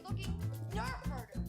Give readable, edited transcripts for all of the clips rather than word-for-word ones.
looking nerf herder.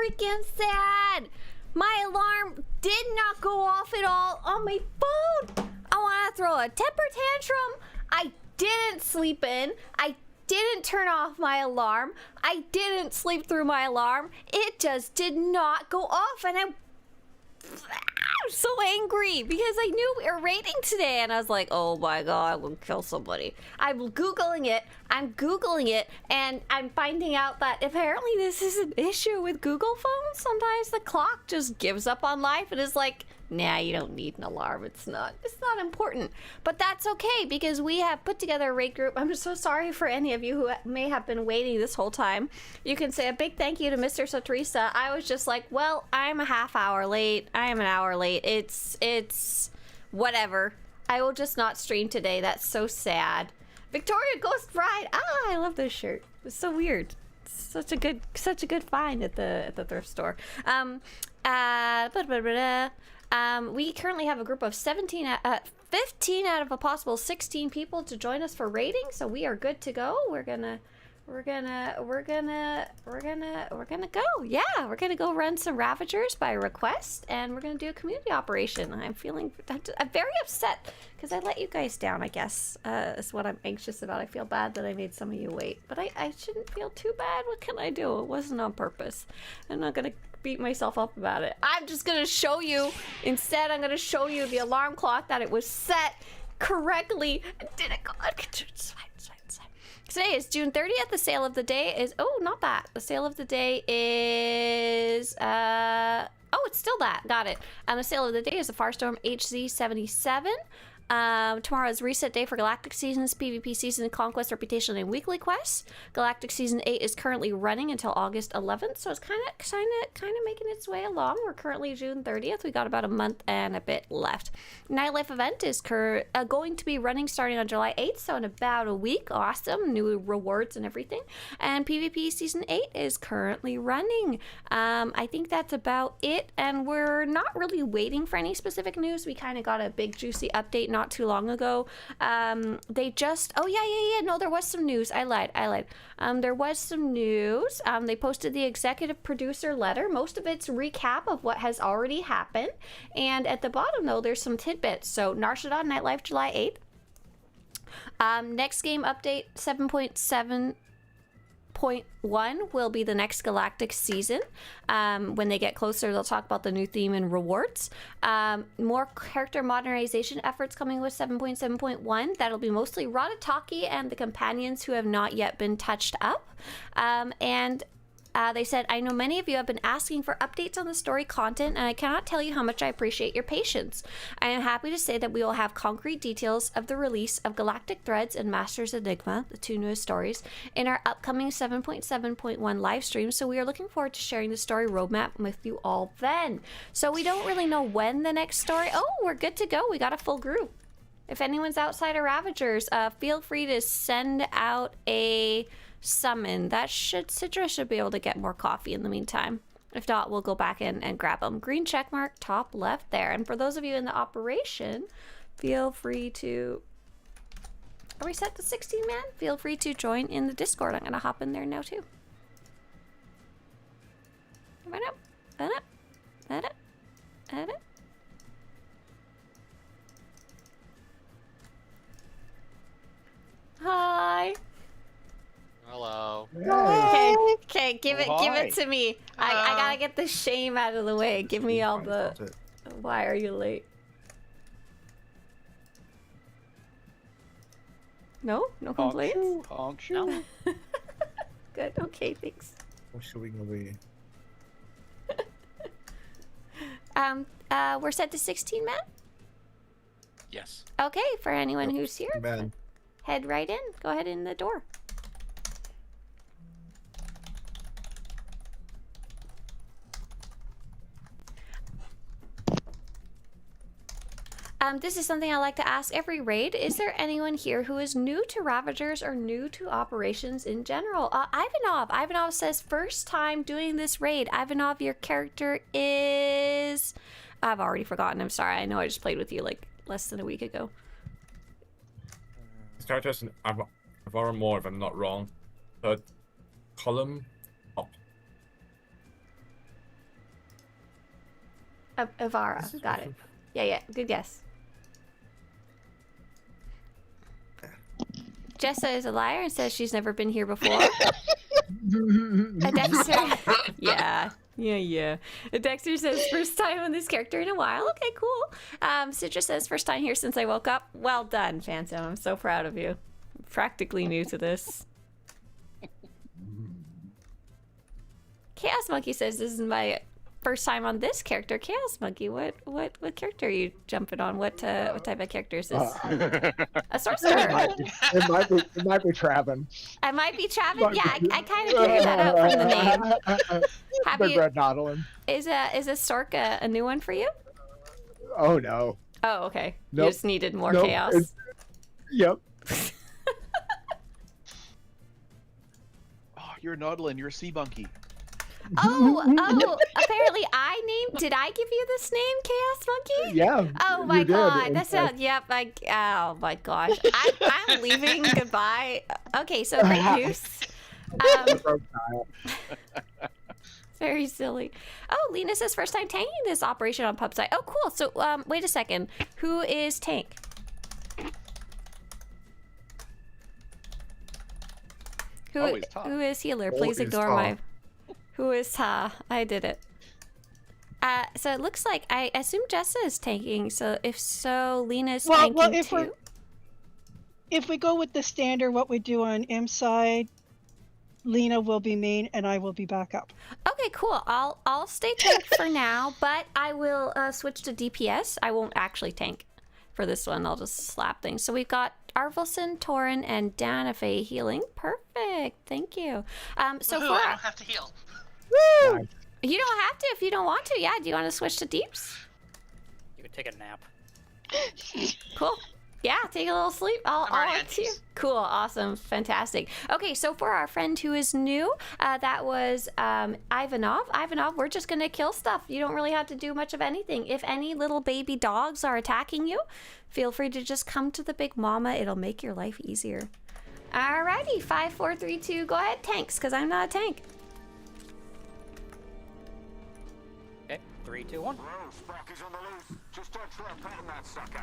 freaking sad. My alarm did not go off at all on my phone. I want to throw a temper tantrum. I didn't sleep in. I didn't turn off my alarm. I didn't sleep through my alarm. It just did not go off, and I'm so angry because I knew we were raiding today, and I was like, oh my god, I'm gonna kill somebody. I'm googling it, and I'm finding out that apparently this is an issue with Google phones. Sometimes the clock just gives up on life and is like, nah, you don't need an alarm. It's not important. But that's okay because we have put together a raid group. I'm so sorry for any of you who may have been waiting this whole time. You can say a big thank you to Mr. Swtorista. I was just like, well, I'm a half hour late. I am an hour late. It's whatever. I will just not stream today. That's so sad. Victoria Ghost Bride. Ah, I love this shirt. It's so weird. It's such a good find at the thrift store. We currently have a group of 15 out of a possible 16 people to join us for raiding, so we are good to go. We're gonna go. Yeah, we're gonna go run some Ravagers by request, and we're gonna do a community operation. I'm very upset because I let you guys down, I guess, is what I'm anxious about. I feel bad that I made some of you wait, but I shouldn't feel too bad. What can I do? It wasn't on purpose. I'm not gonna beat myself up about it. I'm just gonna show you, instead I'm gonna show you the alarm clock that it was set correctly. Didn't go. It's fine. Today is June 30th. The sale of the day is, oh, not that. The sale of the day is, oh, it's still that. Got it. The sale of the day is a Farstorm HZ77. Tomorrow is reset day for Galactic Seasons, PvP Season, Conquest, Reputation, and Weekly Quests. Galactic Season 8 is currently running until August 11th, so it's kind of making its way along. We're currently June 30th. We got about a month and a bit left. Nightlife event is going to be running starting on July 8th, so in about a week. Awesome. New rewards and everything. And PvP Season 8 is currently running. I think that's about it, and we're not really waiting for any specific news. We kind of got a big juicy update not too long ago. They just, oh yeah, no, there was some news. I lied. There was some news. They posted the executive producer letter. Most of it's recap of what has already happened, and at the bottom though there's some tidbits. So Narshadon Nightlife July 8th. Next game update 7.7.1 will be the next Galactic Season. When they get closer, they'll talk about the new theme and rewards. More character modernization efforts coming with 7.7.1. That'll be mostly Ratataki and the companions who have not yet been touched up. They said, I know many of you have been asking for updates on the story content, and I cannot tell you how much I appreciate your patience. I am happy to say that we will have concrete details of the release of Galactic Threads and Master's Enigma, the two newest stories, in our upcoming 7.7.1 live stream, so we are looking forward to sharing the story roadmap with you all then. So we don't really know when the next story... Oh, we're good to go. We got a full group. If anyone's outside of Ravagers, feel free to send out a... summon. That Citra should be able to get more coffee in the meantime. If not, we'll go back in and grab them. Green check mark top left there. And for those of you in the operation, feel free to... Are we set to 16 man? Feel free to join in the Discord. I'm gonna hop in there now too. Hi. Hello. Okay, give it to me. I gotta get the shame out of the way. Give me all the... Why are you late? No complaints? No. Good, okay, thanks. What should we be? We're set to 16 men? Yes. Okay, for anyone who's here, Man. head right in. Go ahead in the door. This is something I like to ask every raid. Is there anyone here who is new to Ravagers or new to operations in general? Ivanov says, first time doing this raid. Ivanov, your character is... I've already forgotten. I'm sorry. I know I just played with you like less than a week ago. His character is an Avaramor, if I'm not wrong. Third column up. Ivara. Got it. Yeah. Good guess. Jessa is a liar and says she's never been here before. A Dexter. Yeah. A Dexter says first time on this character in a while. Okay, cool. Citra says first time here since I woke up. Well done, Phantom. I'm so proud of you. I'm practically new to this. Chaos Monkey says this is my first time on this character. Chaos Monkey, what character are you jumping on? What type of character is this? A sorcerer. It might be Travin. I might be Travis. Yeah, I kind of figured that out from the name. Have Big you? Red Nautilin. Is a Stork a new one for you? Oh no. Oh, okay. Nope. You just needed more Nope, chaos. Yep. Oh, you're a Nautilin. You're a sea monkey. Oh, apparently did I give you this name, Chaos Monkey? Yeah. Oh my you did, god, in that's fact. yep. Oh my gosh, I'm leaving. Goodbye. Okay, so great news. Very silly. Oh, Lena says first time tanking this operation on pub site. Oh, cool. So, wait a second. Who is tank? Always Ta. Who is healer? Please Always ignore Ta. my. Who is Ta? I did it. So it looks like I assume Jessa is tanking. So if so, Lena's tanking too. If we go with the standard, what we do on M side, Lena will be main and I will be back up. Okay, cool. I'll stay tank for now, but I will switch to DPS. I won't actually tank for this one. I'll just slap things. So we've got Arvelson, Torin, and Danafe healing. Perfect. Thank you. So Woohoo, for I don't have to heal. Nice. you don't have to if you don't want to. Yeah. Do you want to switch to deeps? You could take a nap. Cool. Yeah, take a little sleep. I'll already let on you. Teams. Cool, awesome, fantastic. Okay, so for our friend who is new, that was Ivanov. Ivanov, we're just gonna kill stuff. You don't really have to do much of anything. If any little baby dogs are attacking you, feel free to just come to the big mama. It'll make your life easier. Alrighty, 5, 4, 3, 2. Go ahead, tanks, because I'm not a tank. Okay, 3, 2, 1. Sparky's on the loose. Just don't throw a pet on that sucker.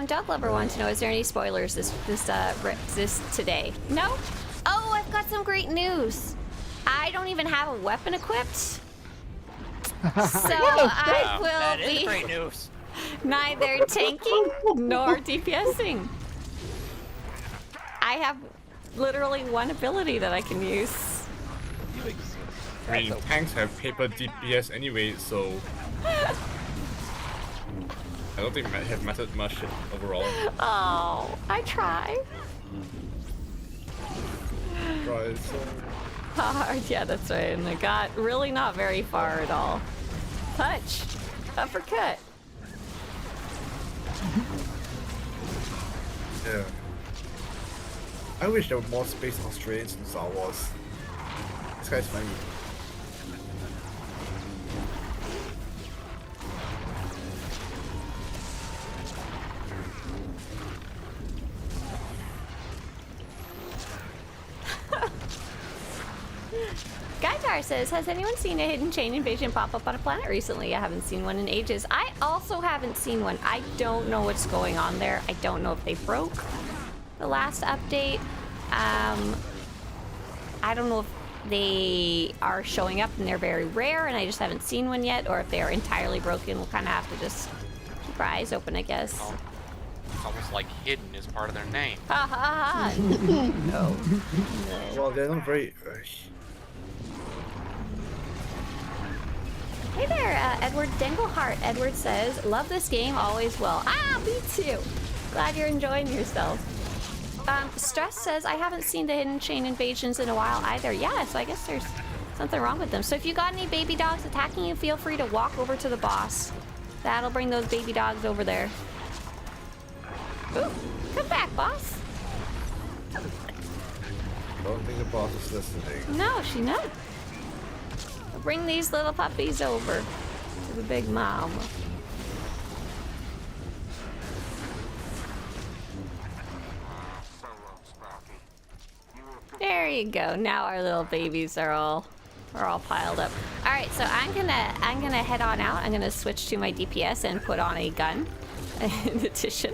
Dog Lover wants to know, is there any spoilers this today? No? Oh, I've got some great news. I don't even have a weapon equipped. So I That will is be great news. neither tanking nor DPSing. I have literally one ability that I can use. You exist. I mean, tanks have paper DPS anyway, so I don't think have mattered much overall. Oh, I try. Right, so Hard, yeah, that's right. And I got really not very far at all. Touch, uppercut. yeah. I wish there were more space Australians in Star Wars. This guy's funny. Gaitar says, has anyone seen a hidden chain invasion pop up on a planet recently? I haven't seen one in ages. I also haven't seen one. I don't know what's going on there. I don't know if they broke the last update. I don't know if they are showing up and they're very rare and I just haven't seen one yet, or if they are entirely broken. We'll kind of have to just keep our eyes open, I guess. Oh, it's almost like hidden is part of their name. Ha ha ha. No. Well, they're not very. Hey there, Edward Dengelhart. Edward says, love this game, always will. Ah, me too. Glad you're enjoying yourself. Stress says, I haven't seen the hidden chain invasions in a while either. Yeah, so I guess there's something wrong with them. So if you got any baby dogs attacking you, feel free to walk over to the boss. That'll bring those baby dogs over there. Ooh, come back, boss. I don't think the boss is listening. No, she not. Bring these little puppies over to the big mom. There you go. Now our little babies are all We're all piled up. All right, so I'm gonna head on out. I'm gonna switch to my DPS and put on a gun. In addition,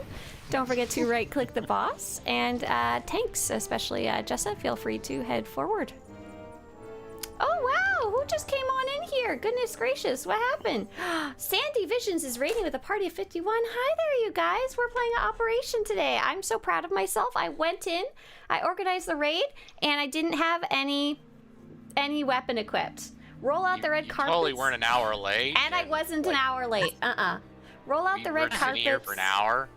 don't forget to right-click the boss and tanks, especially Jessa. Feel free to head forward. Oh wow! Who just came on in here? Goodness gracious, what happened? Sandy Visions is raiding with a party of 51. Hi there, you guys. We're playing an operation today. I'm so proud of myself. I went in, I organized the raid, and I didn't have any weapon equipped. Roll out the red carpets. Totally weren't an hour late. And I wasn't an hour late. Roll out the red carpets. We were sitting here for an hour,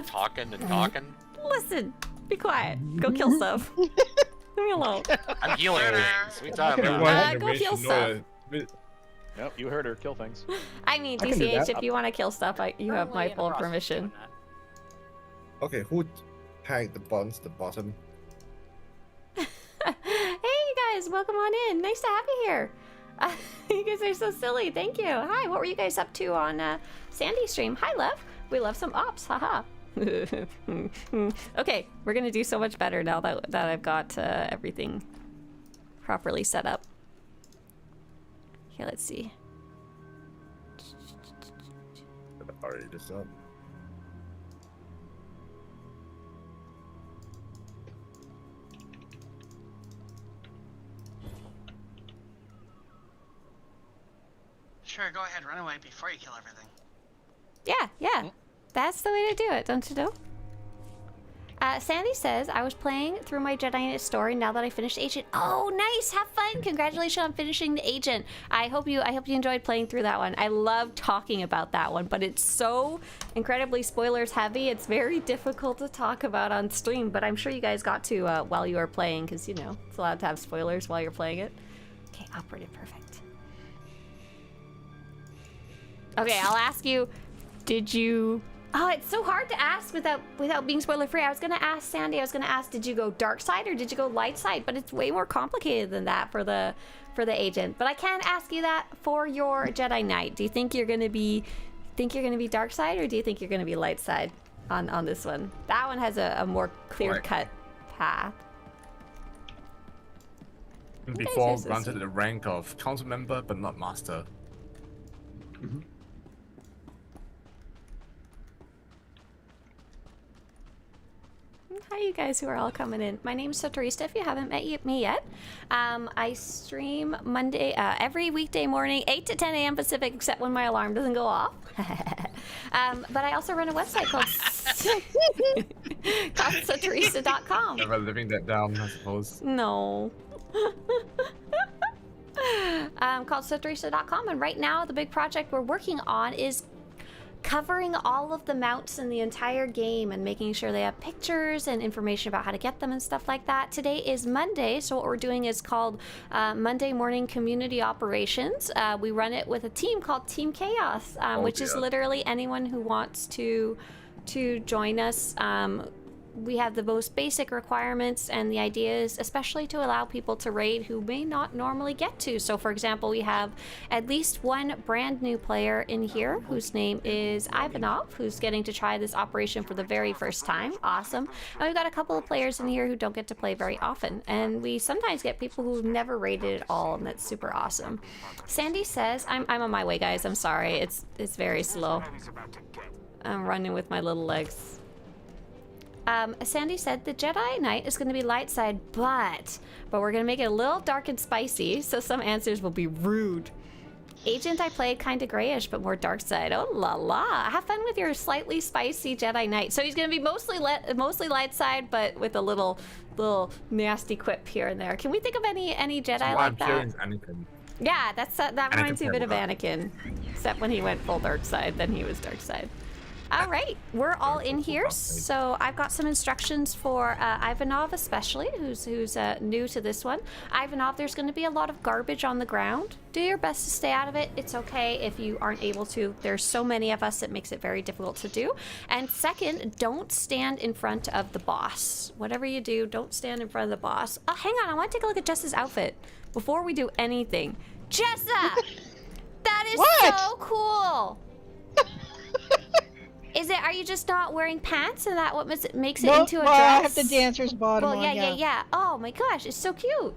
talking and talking. Listen, be quiet. Go kill stuff. Leave me alone. I'm healing things. We talking Everyone about. in the Go race kill should know Yep, you heard her. Kill things. I mean, I can do DCH, that. if you want to kill stuff, you have my Currently in the full process of permission. doing that. Okay, who tagged the buttons at the bottom? Hey, you guys, welcome on in. Nice to have you here. You guys are so silly. Thank you. Hi, what were you guys up to on Sandy's stream? Hi, love. We love some ops. Haha. Okay, we're gonna do so much better now that I've got everything properly set up. Okay, let's see. I've already just up. Sure, go ahead, run away before you kill everything. Yeah. That's the way to do it, don't you know? Sandy says, I was playing through my Jedi Knight story now that I finished Agent. Oh, nice! Have fun! Congratulations on finishing the Agent. I hope you enjoyed playing through that one. I love talking about that one, but it's so incredibly spoilers heavy. It's very difficult to talk about on stream, but I'm sure you guys got to while you were playing, because, you know, it's allowed to have spoilers while you're playing it. Okay, operative, perfect. Okay, I'll ask you, did you... Oh, it's so hard to ask without being spoiler free. I was gonna ask Sandy. Did you go dark side or did you go light side? But it's way more complicated than that for the agent. But I can ask you that for your Jedi Knight. Do you think you're gonna be dark side or do you think you're gonna be light side on this one? That one has a more clear cut path. Before granted the rank of council member, but not master. Hi, you guys who are all coming in. My name is Swtorista. If you haven't met me yet, I stream Monday every weekday morning, 8 to 10 a.m. Pacific, except when my alarm doesn't go off. But I also run a website called Swtorista.com. Never living that down, I suppose. No. Called Swtorista.com, and right now the big project we're working on is covering all of the mounts in the entire game and making sure they have pictures and information about how to get them and stuff like that. Today is Monday, so what we're doing is called Monday Morning Community Operations. We run it with a team called Team Chaos, which is literally anyone who wants to join us. We have the most basic requirements, and the idea is especially to allow people to raid who may not normally get to. So for example, we have at least one brand new player in here whose name is Ivanov, who's getting to try this operation for the very first time. Awesome. And we've got a couple of players in here who don't get to play very often, and we sometimes get people who've never raided at all, and that's super awesome. Sandy says, I'm on my way, guys. I'm sorry, it's very slow. I'm running with my little legs. Sandy said the Jedi Knight is going to be light side, but we're going to make it a little dark and spicy, so some answers will be rude. Agent, I played kind of grayish, but more dark side. Oh la la! Have fun with your slightly spicy Jedi Knight. So he's going to be mostly light side, but with a little nasty quip here and there. Can we think of any Jedi like that? Anakin. Yeah, that reminds me a bit of Anakin, except when he went full dark side, then he was dark side. All right, we're all in here, so I've got some instructions for Ivanov especially, who's new to this one. Ivanov, there's going to be a lot of garbage on the ground. Do your best to stay out of it. It's okay if you aren't able to. There's so many of us, it makes it very difficult to do. And second, don't stand in front of the boss. Whatever you do, don't stand in front of the boss. Oh, hang on, I want to take a look at Jessa's outfit before we do anything. Jessa! That is so cool! Are you just not wearing pants and that what makes it into a dress? I have the dancer's bottom on, yeah. Oh my gosh, it's so cute.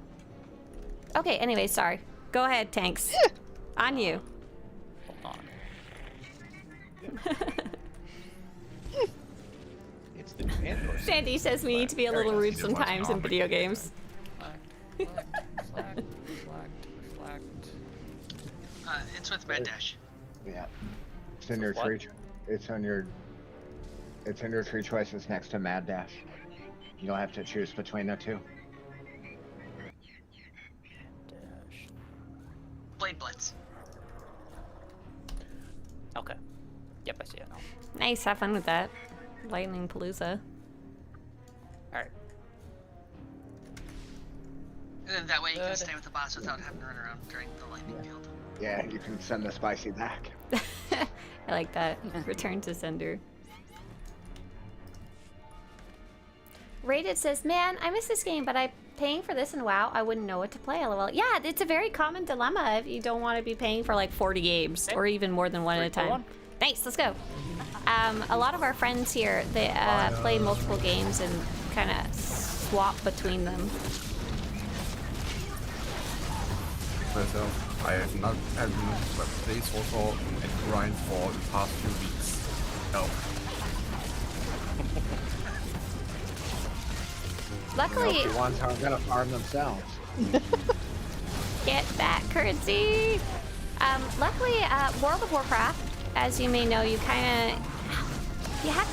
Okay, anyway, sorry. Go ahead, tanks. On you. Hold on. It's the new Android. Sandy says we need to be a little rude sometimes in video games. Reflect. It's with Red Dash. Yeah. It's in your what? tree. It's in your tree choices next to Mad Dash. You'll have to choose between the two. Blade Blitz. Okay. Yep, I see it now. Nice, have fun with that. Lightning Palooza. Alright. And then that way you can Good. stay with the boss without having to run around during the lightning field. Yeah, you can send the spicy back. I like that. Return to sender. Rated says, man, I miss this game, but I'm paying for this in WoW. I wouldn't know what to play, lol. Yeah, it's a very common dilemma if you don't want to be paying for like 40 games or even more than one at a time. Nice, let's go. A lot of our friends here, they play multiple games and kind of swap between them. Myself, I have not played SWTOR and grind for the past few weeks. No. Luckily, The ones aren't gonna farm themselves. get that currency. Luckily, World of Warcraft, as you may know, you have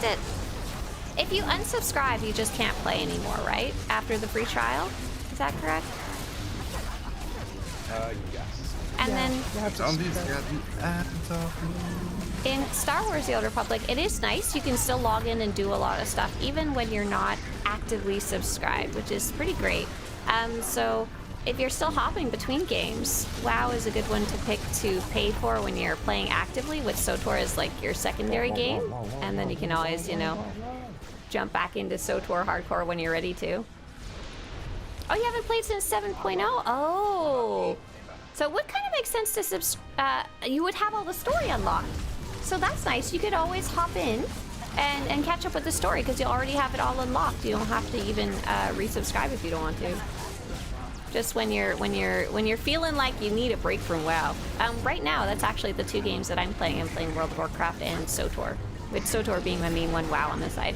to, if you unsubscribe, you just can't play anymore, right? After the free trial, is that correct? Yes. And then Zombies get the end of me. in Star Wars: The Old Republic, it is nice. You can still log in and do a lot of stuff, even when you're not actively subscribed, which is pretty great. So if you're still hopping between games, WoW is a good one to pick to pay for when you're playing actively, with SWTOR as like your secondary game, and then you can always, you know, jump back into SWTOR Hardcore when you're ready to. Oh, you haven't played since 7.0? Oh. So it would kind of make sense to you would have all the story unlocked. So that's nice. You could always hop in and catch up with the story because you already have it all unlocked. You don't have to even resubscribe if you don't want to. Just when you're feeling like you need a break from WoW. Right now, that's actually the two games that I'm playing. I'm playing World of Warcraft and SWTOR, with SWTOR being my main one, WoW on the side.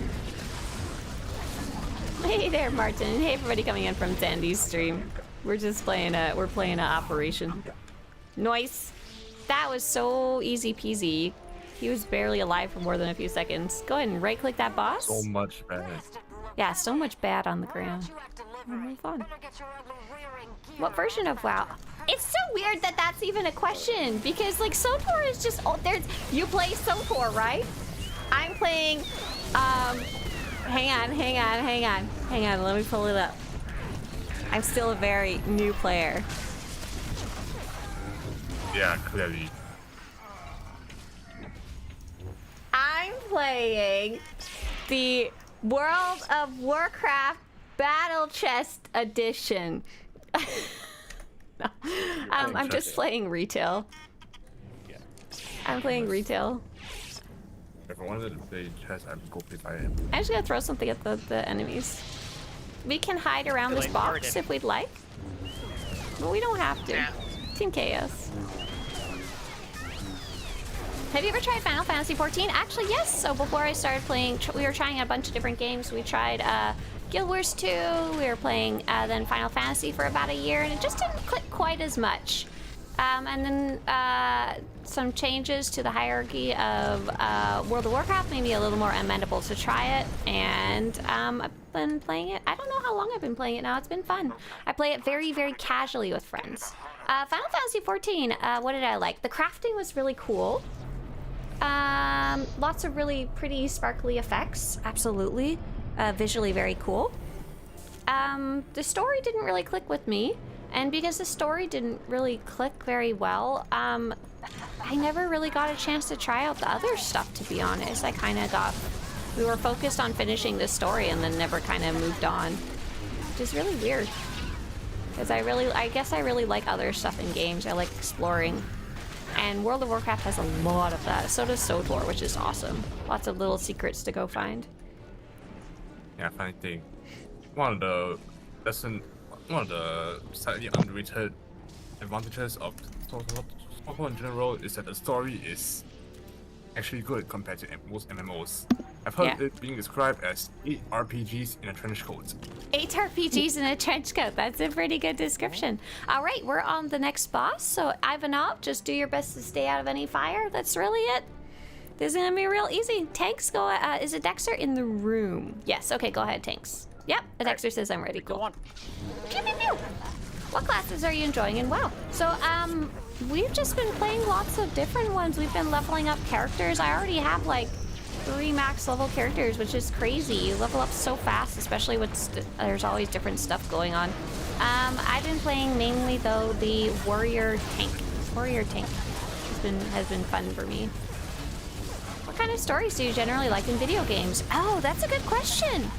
Hey there, Martin. Hey, everybody coming in from Sandy's stream. We're just playing we're playing an operation. Nice. That was so easy peasy. He was barely alive for more than a few seconds. Go ahead and right-click that boss. So much bad. Yeah, so much bad on the ground. Really fun. What version of WoW? It's so weird that that's even a question, because like SWTOR is just, oh, there's, you play SWTOR, right? I'm playing, hang on, let me pull it up. I'm still a very new player. Yeah, clearly. I'm playing the World of Warcraft Battle Chest Edition. No. I'm just playing retail. Yeah. I'm playing retail. If I wanted to play chess, I would go play by him. I'm just gonna throw something at the enemies. We can hide around this box if we'd like. But we don't have to. Yeah. Team Chaos. Have you ever tried Final Fantasy 14? Actually, yes. So before I started playing, we were trying a bunch of different games. We tried Guild Wars 2. We were playing then Final Fantasy for about a year, and it just didn't click quite as much. And then some changes to the hierarchy of World of Warcraft made me a little more amenable to try it, and I've been playing it. I don't know how long I've been playing it now. It's been fun. I play it very, very casually with friends. Final Fantasy 14, what did I like? The crafting was really cool. Lots of really pretty sparkly effects, absolutely. Visually very cool. The story didn't really click with me. And because the story didn't really click very well, I never really got a chance to try out the other stuff, to be honest. We were focused on finishing this story and then never kind of moved on. Which is really weird. Because I guess I really like other stuff in games. I like exploring. And World of Warcraft has a lot of that. So does SWTOR, which is awesome. Lots of little secrets to go find. Yeah, funny thing. One of the slightly underrated advantages of SWTOR in general is that the story is actually good compared to most MMOs. I've heard it being described as 8 RPGs in a trench coat. 8 RPGs in a trench coat. That's a pretty good description. All right, we're on the next boss. So Ivanov, just do your best to stay out of any fire. That's really it. This is gonna be real easy. Tanks, go. Is it Dexter in the room? Yes. Okay, go ahead, Tanks. Yep. The Dexter says I'm ready. Cool. Go on. Pew, pew, pew. What classes are you enjoying in WoW? So we've just been playing lots of different ones. We've been leveling up characters. I already have like 3 max level characters, which is crazy. You level up so fast, especially with there's always different stuff going on. I've been playing mainly though the warrior tank. Warrior tank has been fun for me. What kind of stories do you generally like in video games? Oh, that's a good question.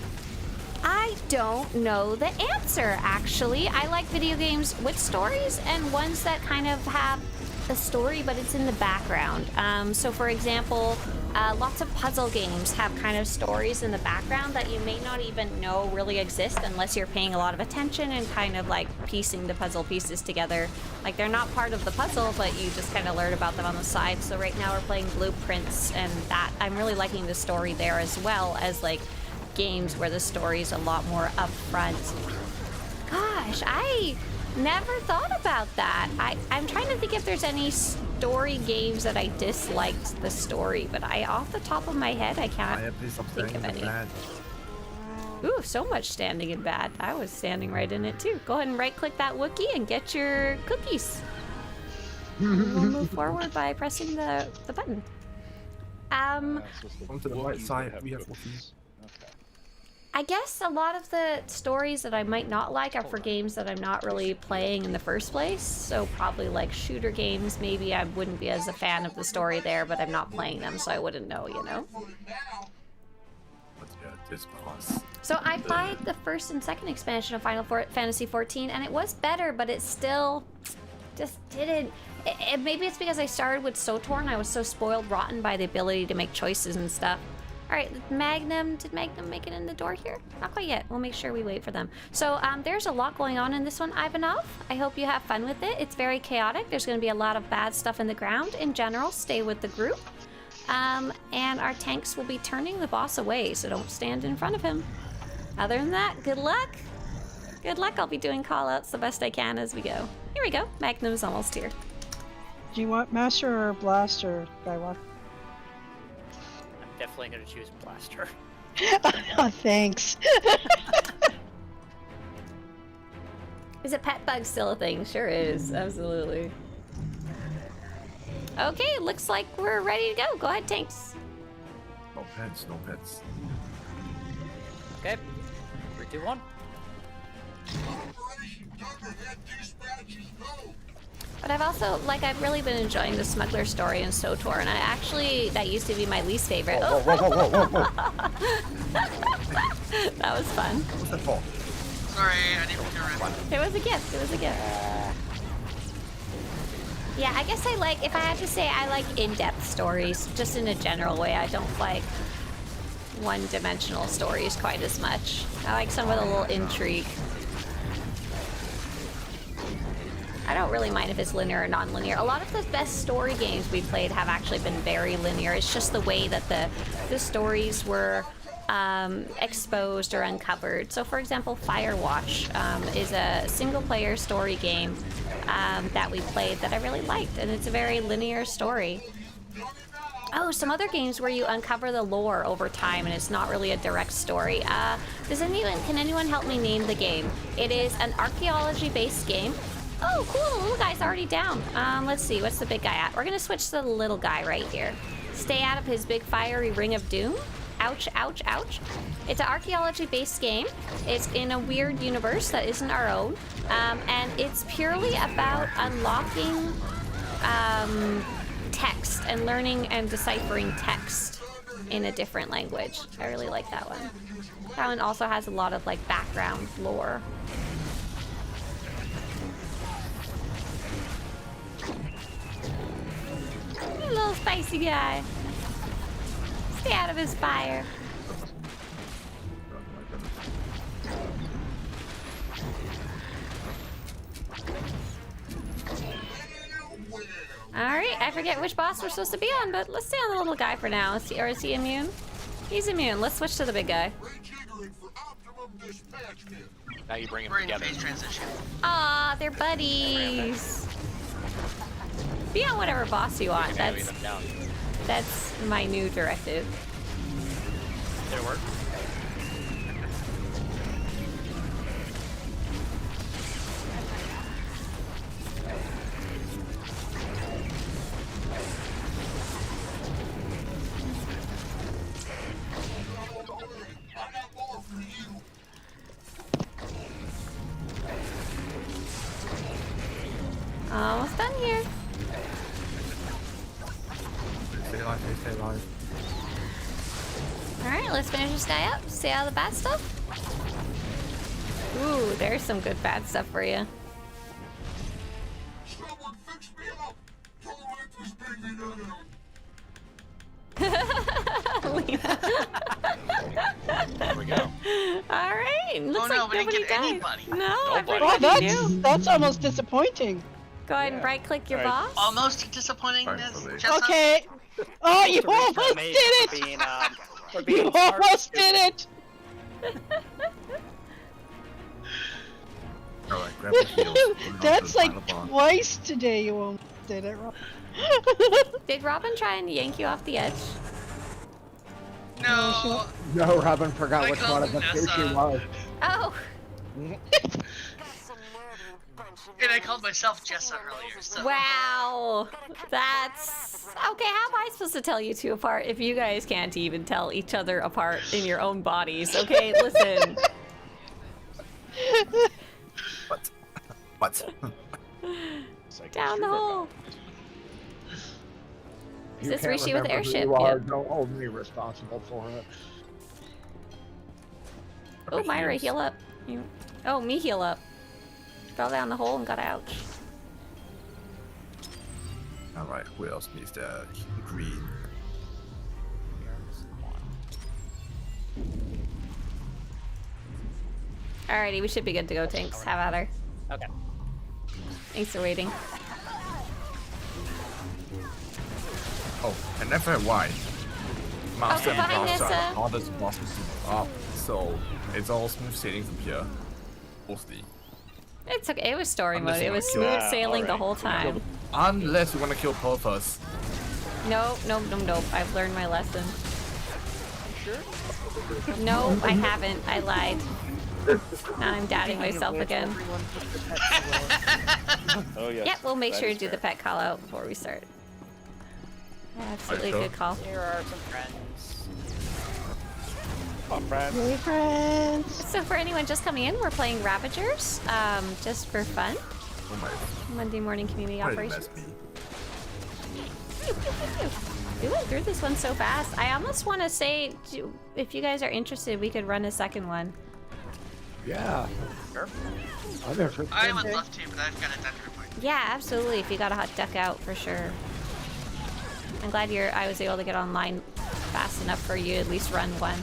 I don't know the answer, actually. I like video games with stories and ones that kind of have a story, but it's in the background. So for example, lots of puzzle games have kind of stories in the background that you may not even know really exist unless you're paying a lot of attention and kind of like piecing the puzzle pieces together. Like they're not part of the puzzle, but you just kind of learn about them on the side. So right now we're playing Blueprints, and that I'm really liking the story there as well as like games where the story's a lot more upfront. Gosh, I never thought about that. I'm trying to think if there's any story games that I disliked the story, but off the top of my head, I can't think of any. Ooh, so much standing in bad. I was standing right in it too. Go ahead and right-click that Wookiee and get your cookies. We'll move forward by pressing the button. On to the right side, we have Wookiee. I guess a lot of the stories that I might not like are for games that I'm not really playing in the first place. So probably like shooter games, maybe I wouldn't be as a fan of the story there, but I'm not playing them, so I wouldn't know, you know? This boss. So I played the first and second expansion of Final Fantasy XIV, and it was better, but it still just didn't... maybe it's because I started with SWTOR and I was so spoiled rotten by the ability to make choices and stuff. All right, Magnum, did Magnum make it in the door here? Not quite yet. We'll make sure we wait for them. So there's a lot going on in this one, Ivanov. I hope you have fun with it. It's very chaotic. There's going to be a lot of bad stuff in the ground. In general, stay with the group. And our tanks will be turning the boss away, so don't stand in front of him. Other than that, good luck. Good luck. I'll be doing call-outs the best I can as we go. Here we go. Magnum's almost here. Do you want Master or Blaster, Skywalker? Definitely gonna choose Blaster. Oh, thanks. Is it pet bug still a thing? Sure is. Absolutely. Okay, looks like we're ready to go. Go ahead, tanks. No pets, no pets. Okay. 3, 2, 1. But I've also, like, I've really been enjoying the smuggler story in SWTOR, and that used to be my least favorite. Whoa, whoa, whoa, whoa, whoa, whoa. That was fun. What's that for? Sorry, I didn't mean to run. It was a gift. It was a gift. Yeah, I guess if I had to say, I like in-depth stories, just in a general way. I don't like one-dimensional stories quite as much. I like some with a little intrigue. I don't really mind if it's linear or non-linear. A lot of the best story games we played have actually been very linear. It's just the way that the stories were exposed or uncovered. So for example, Firewatch is a single-player story game that we played that I really liked, and it's a very linear story. Oh, some other games where you uncover the lore over time and it's not really a direct story. Can anyone help me name the game? It is an archaeology-based game. Oh, cool, the little guy's already down. Let's see, what's the big guy at? We're gonna switch to the little guy right here. Stay out of his big fiery ring of doom. Ouch, ouch, ouch. It's an archaeology-based game. It's in a weird universe that isn't our own. And it's purely about unlocking text and learning and deciphering text in a different language. I really like that one. That one also has a lot of like background lore. Little spicy guy. Stay out of his fire. Alright, I forget which boss we're supposed to be on, but let's stay on the little guy for now. Or is he immune? He's immune. Let's switch to the big guy. Now you bring them We're in together. phase transition. Aw, they're buddies. Be on whatever boss you want. Having them down. That's my new directive. Did it work? Almost done here. Stay alive, stay alive. Alright, let's finish this guy up. See all the bad stuff? Ooh, there's some good bad stuff for you. Someone fix me up! Don't let this baby There we go. Alright, looks no, like we didn't nobody get died. anybody. No, Nobody. Oh, everybody knew. that's almost disappointing. Go ahead and right click your boss. Almost disappointing. Thankfully. Just Okay. Oh, you Swtorista almost made did for it! being, for being You smart. almost did it! Alright, grab the heals. Hold on to That's the like final boss. twice today you almost did it, Rob. Did Robin try and yank you off the edge? No. No, Robin forgot I which called one of the two she Nessa. was. Oh, And I called myself Jessa earlier, so. wow. That's... Okay, how am I supposed to tell you two apart if you guys can't even tell each other apart in your own bodies? Okay, listen. What? What? Down the hole. Is You this can't Rishi with remember who airship? You are, Yep. don't hold me responsible for it. Oh, Myra, heal up. You... Oh, me heal up. Fell down the hole and got out. Alright, who else needs the green? Alrighty, we should be good to go, Tanks. Have at her. Okay. Thanks for waiting. Oh, and FYI, Master and behind Boss Nessa. are hardest bosses up, so it's all smooth sailing from here. Mostly. It's okay. It was story Unless mode. you It was wanna smooth kill- sailing the alright. whole time. Unless you want to kill Pearl first. No, no, no, no. I've learned my lesson. No, I haven't. I lied. Now I'm doubting myself again. Oh yes. Yep, we'll make that sure to is do the fair. pet call out before we start. Absolutely sure? good call. Here are some friends. Come on, friends. Hey, friends. So for anyone just coming in, we're playing Ravagers, just for fun. Oh my, Monday morning community what did it operations. mess me? We went through this one so fast. I almost want to say, if you guys are interested, we could run a second one. Yeah. Sure. I'm interested. I would love to, but I've got a duck report. Yeah, absolutely. If you got a hot duck out, for sure. I'm glad I was able to get online fast enough for you to at least run one.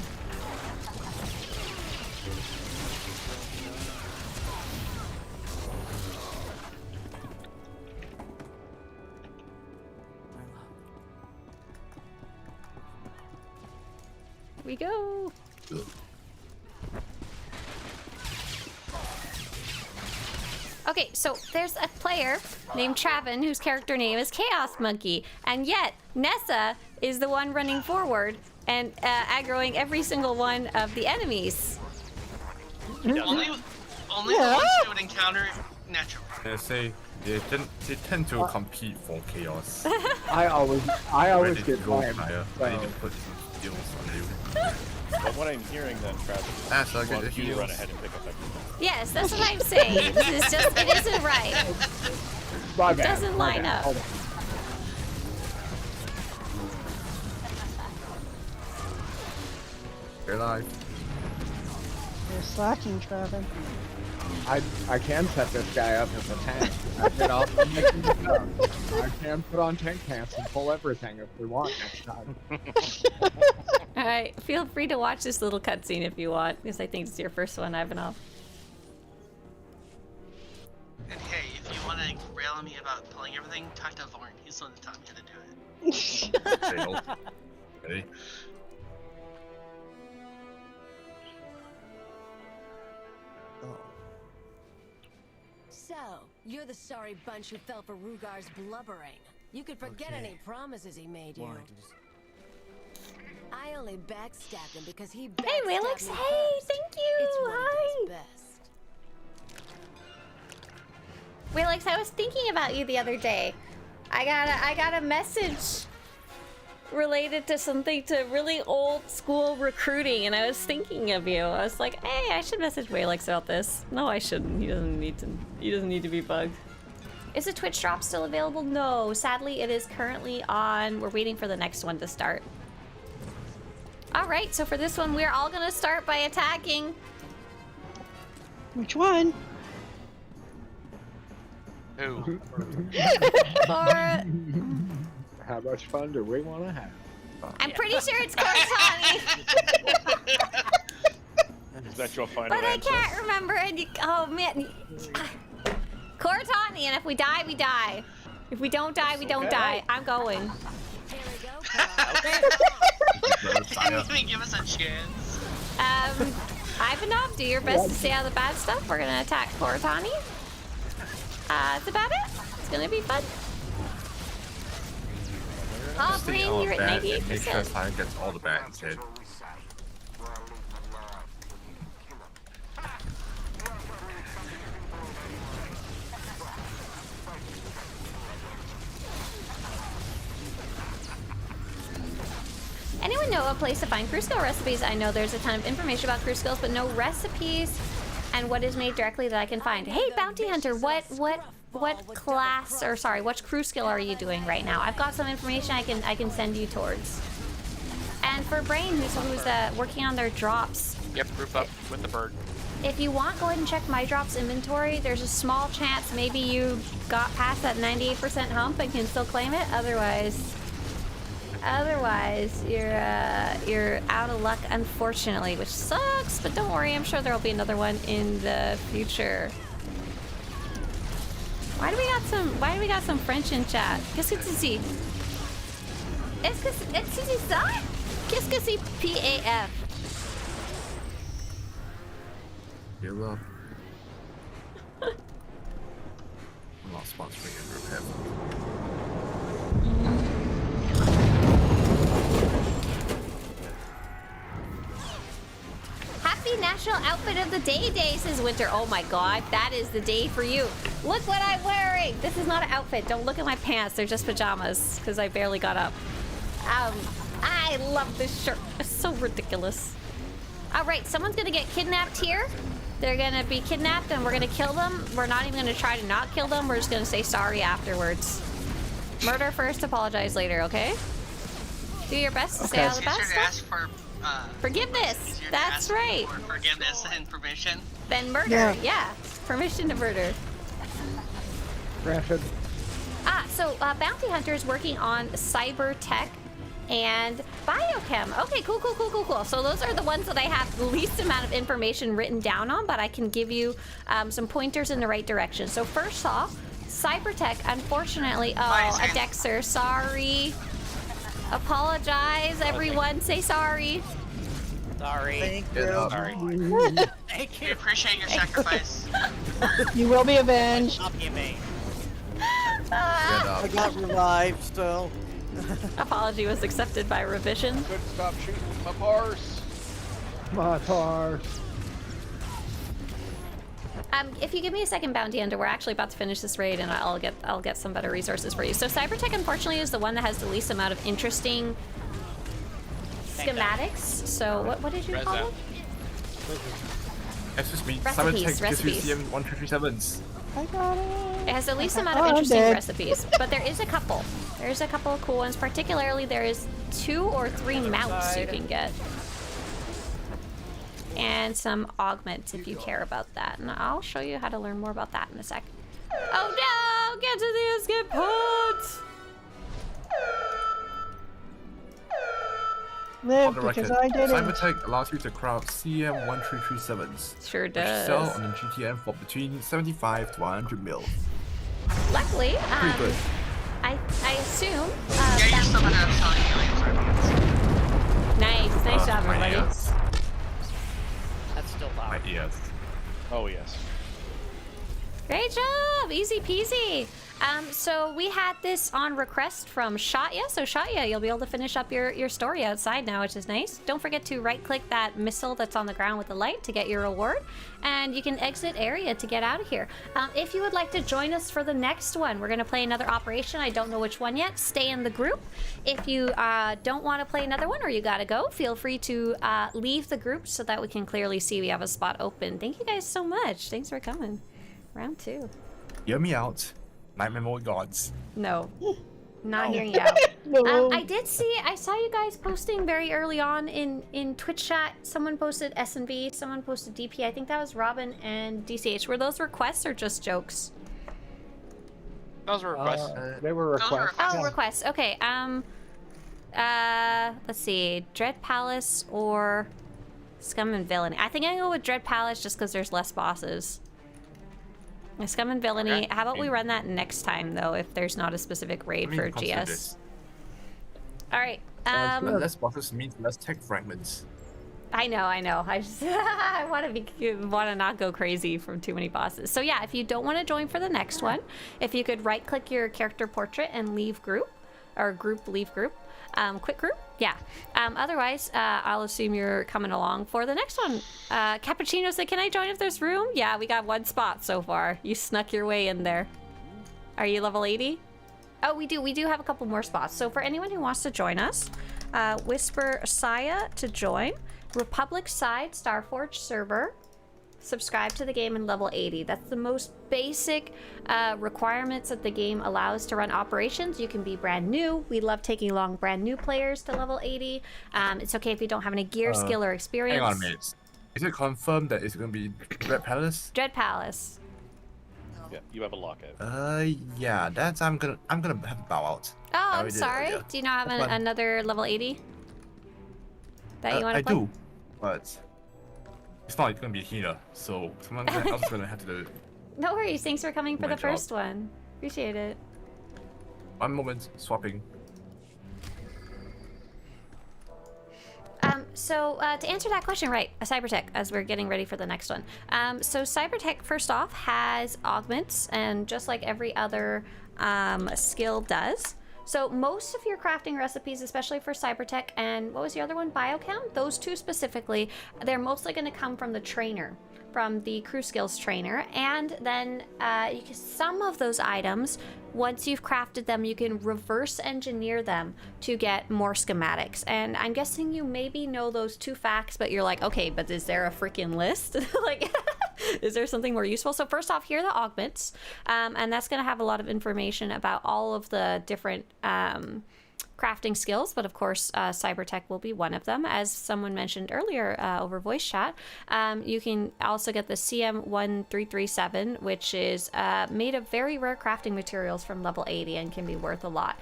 Here we go. Okay, so there's a player named Travin whose character name is Chaos Monkey, and yet Nessa is the one running forward and aggroing every single one of the enemies. Only the ones who would encounter naturally. They say they tend to compete for chaos. I always Ready to get go blamed. higher. So. Ready to put some skills on you. But what I'm hearing then, Travis, That's is like want the you to run heals. ahead and pick up everything. Yes, that's what I'm saying. This is just, it isn't right. My It bad, doesn't my line bad. up. Hold on. You're alive. You're slacking, Trevin. I can set this guy up as a tank. I can also make him a tank. I can put on tank pants and pull everything if we want next time. Alright, feel free to watch this little cutscene if you want, because I think it's your first one, Ivanov. And hey, if you want to rail on me about pulling everything, talk to Vorn. He's the one that taught me how to do it. Fail. Ready? So, you're the sorry bunch who fell for Rugar's blubbering. You could forget any promises he made you. I only backstabbed him because he Hey, backstabbed Relix. me Hey, first. thank It's you. what Hi. he does best. Relix, I was thinking about you the other day. I got a message related to something to really old school recruiting, and I was thinking of you. I was like, hey, I should message Relix about this. No, I shouldn't. He doesn't need to be bugged. Is the Twitch drop still available? No, sadly it is currently on. We're waiting for the next one to start. All right, so for this one, we're all gonna start by attacking. Which one? Who? Or How much fun do we want to have? I'm pretty sure it's Cortani, Is that your final but I answer? can't remember. And oh man, Cortani, and if we die, we die. If we don't die, we don't die. I'm going. Here we go, Didn't even give us a chance. Ivanov, do your best to stay out of the bad stuff. We're gonna attack Cortani. That's about it. It's gonna be fun. Oh, Stay Breen, all you're at bad and make sure 98%. Fire gets all the bad instead. Anyone know a place to find crew skill recipes? I know there's a ton of information about crew skills, but no recipes and what is made directly that I can find. Hey, Bounty Hunter, what class, or sorry, what crew skill are you doing right now? I've got some information I can send you towards. And for Brain, who's working on their drops, Yep, group up with the bird. if you want, go ahead and check my drops inventory. There's a small chance maybe you got past that 98% hump and can still claim it. Otherwise, you're out of luck, unfortunately, which sucks. But don't worry, I'm sure there'll be another one in the future. Why do we got some French in chat? Qu'est-ce que tu dis? Est-ce que tu dis ça? Qu'est-ce que c'est PAF? You're up. I'm not sponsoring a group heaven. Happy National Outfit of the Day, says Winter. Oh my god, that is the day for you. Look what I'm wearing. This is not an outfit. Don't look at my pants. They're just pajamas because I barely got up. I love this shirt. It's so ridiculous. All right, someone's gonna get kidnapped here. They're gonna be kidnapped and we're gonna kill them. We're not even gonna try to not kill them. We're just gonna say sorry afterwards. Murder first, apologize later, okay? Do your best to stay out of the bad Easier to ask stuff. for Forgiveness. easier to That's ask right. for forgiveness and permission. Then murder. Yeah. Permission to murder. Granted. So Bounty Hunter is working on cyber tech and biochem. Okay, cool. So those are the ones that I have the least amount of information written down on, but I can give you some pointers in the right direction. So first off, cyber tech, unfortunately, a Dexter, sorry. Apologize, everyone. Say sorry. Sorry. Thank you. Sorry. Thank We you. appreciate your sacrifice. You will be avenged. Stop you, mate. I got revived still. Apology was accepted by revision. Couldn't stop shooting my parse. My tar. If you give me a second, Bounty Hunter, we're actually about to finish this raid, and I'll get some better resources for you. So Cybertech, unfortunately, is the one that has the least amount of interesting schematics. So what did you call them? Excuse me, Recipes, Cybertech gives you recipes. CM-137s. I got it. It has the least amount of Oh, I'm interesting dead. recipes, but there is a couple. There's a couple of cool ones. Particularly, there is 2 or 3 mounts you can get. And some augments if you care about that. And I'll show you how to learn more about that in a sec. Oh no! Get to the escape pod! live the because record, I didn't. Cybertech allows you to craft CM1337s, Sure which does. sell on the GTN for between 75 to 100 mil. Luckily, Pretty good. I assume. Yeah, you're still gonna have selling aliens. Nice job, My everybody. ears. That's still My loud. ears. Oh yes. Great job! Easy peasy. So we had this on request from Shatya. So Shatya, you'll be able to finish up your story outside now, which is nice. Don't forget to right-click that missile that's on the ground with the light to get your reward. And you can exit area to get out of here. If you would like to join us for the next one, we're going to play another operation. I don't know which one yet. Stay in the group. If you don't want to play another one or you got to go, feel free to leave the group so that we can clearly see we have a spot open. Thank you guys so much. Thanks for coming. Round 2. Hear me out. Nightmare Mode gods. No. Not hearing you out. No. I saw you guys posting very early on in Twitch chat. Someone posted S&B, someone posted DP. I think that was Robin and DCH. Were those requests or just jokes? Those were requests. They were requests. Oh, requests. Okay. Let's see. Dread Palace or Scum and Villainy. I think I go with Dread Palace just because there's less bosses. Scum and Villainy. Okay. How about we run that next time, though, if there's not a specific raid for consider GS? this. All right. But less bosses means less tech fragments. I know. I just I want to not go crazy from too many bosses. So yeah, if you don't want to join for the next one, if you could right-click your character portrait and leave group, or leave group, quit group. Yeah. Otherwise, I'll assume you're coming along for the next one. Cappuccino said, "Can I join if there's room?" Yeah, we got one spot so far. You snuck your way in there. Are you level 80? Oh, we do have a couple more spots. So for anyone who wants to join us, whisper Saya to join. Republic side Starforge server. Subscribe to the game in level 80. That's the most basic requirements that the game allows to run operations. You can be brand new. We love taking along brand new players to level 80. It's okay if you don't have any gear, skill, or experience. Hang on a minute. Is it confirmed that it's going to be Dread Palace? Dread Palace. Yeah, you have a lockout. Yeah, that's I'm gonna have to bow out. Oh, I I'm already did sorry. earlier. Do you not have That's fine. another level 80 that you want to I play? do, but it's not gonna be here, so someone else is gonna have to do it. No worries. Thanks for coming for My the job. first one. Appreciate it. One moment, swapping. So to answer that question, right, a Cybertech, as we're getting ready for the next one. So Cybertech, first off, has augments, and just like every other skill does. So most of your crafting recipes, especially for Cybertech, and what was the other one, Biochem? Those two specifically, they're mostly going to come from the trainer, from the crew skills trainer, and then some of those items, once you've crafted them, you can reverse engineer them to get more schematics. And I'm guessing you maybe know those two facts, but you're like, okay, but is there a freaking list? Like, is there something more useful? So first off, here are the augments, and that's going to have a lot of information about all of the different crafting skills, but of course Cybertech will be one of them. As someone mentioned earlier over voice chat, you can also get the CM1337, which is made of very rare crafting materials from level 80 and can be worth a lot.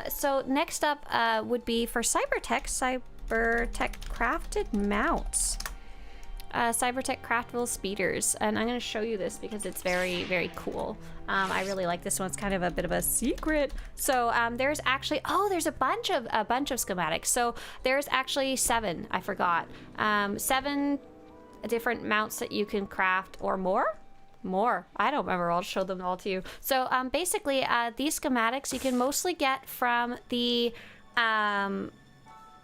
So next up would be for Cybertech crafted mounts. Cybertech craftable speeders, and I'm going to show you this because it's very, very cool. I really like this one. It's kind of a bit of a secret. So there's actually, there's a bunch of schematics. So there's actually 7. I forgot 7 different mounts that you can craft, or more. I don't remember. I'll show them all to you. So basically, these schematics you can mostly get from the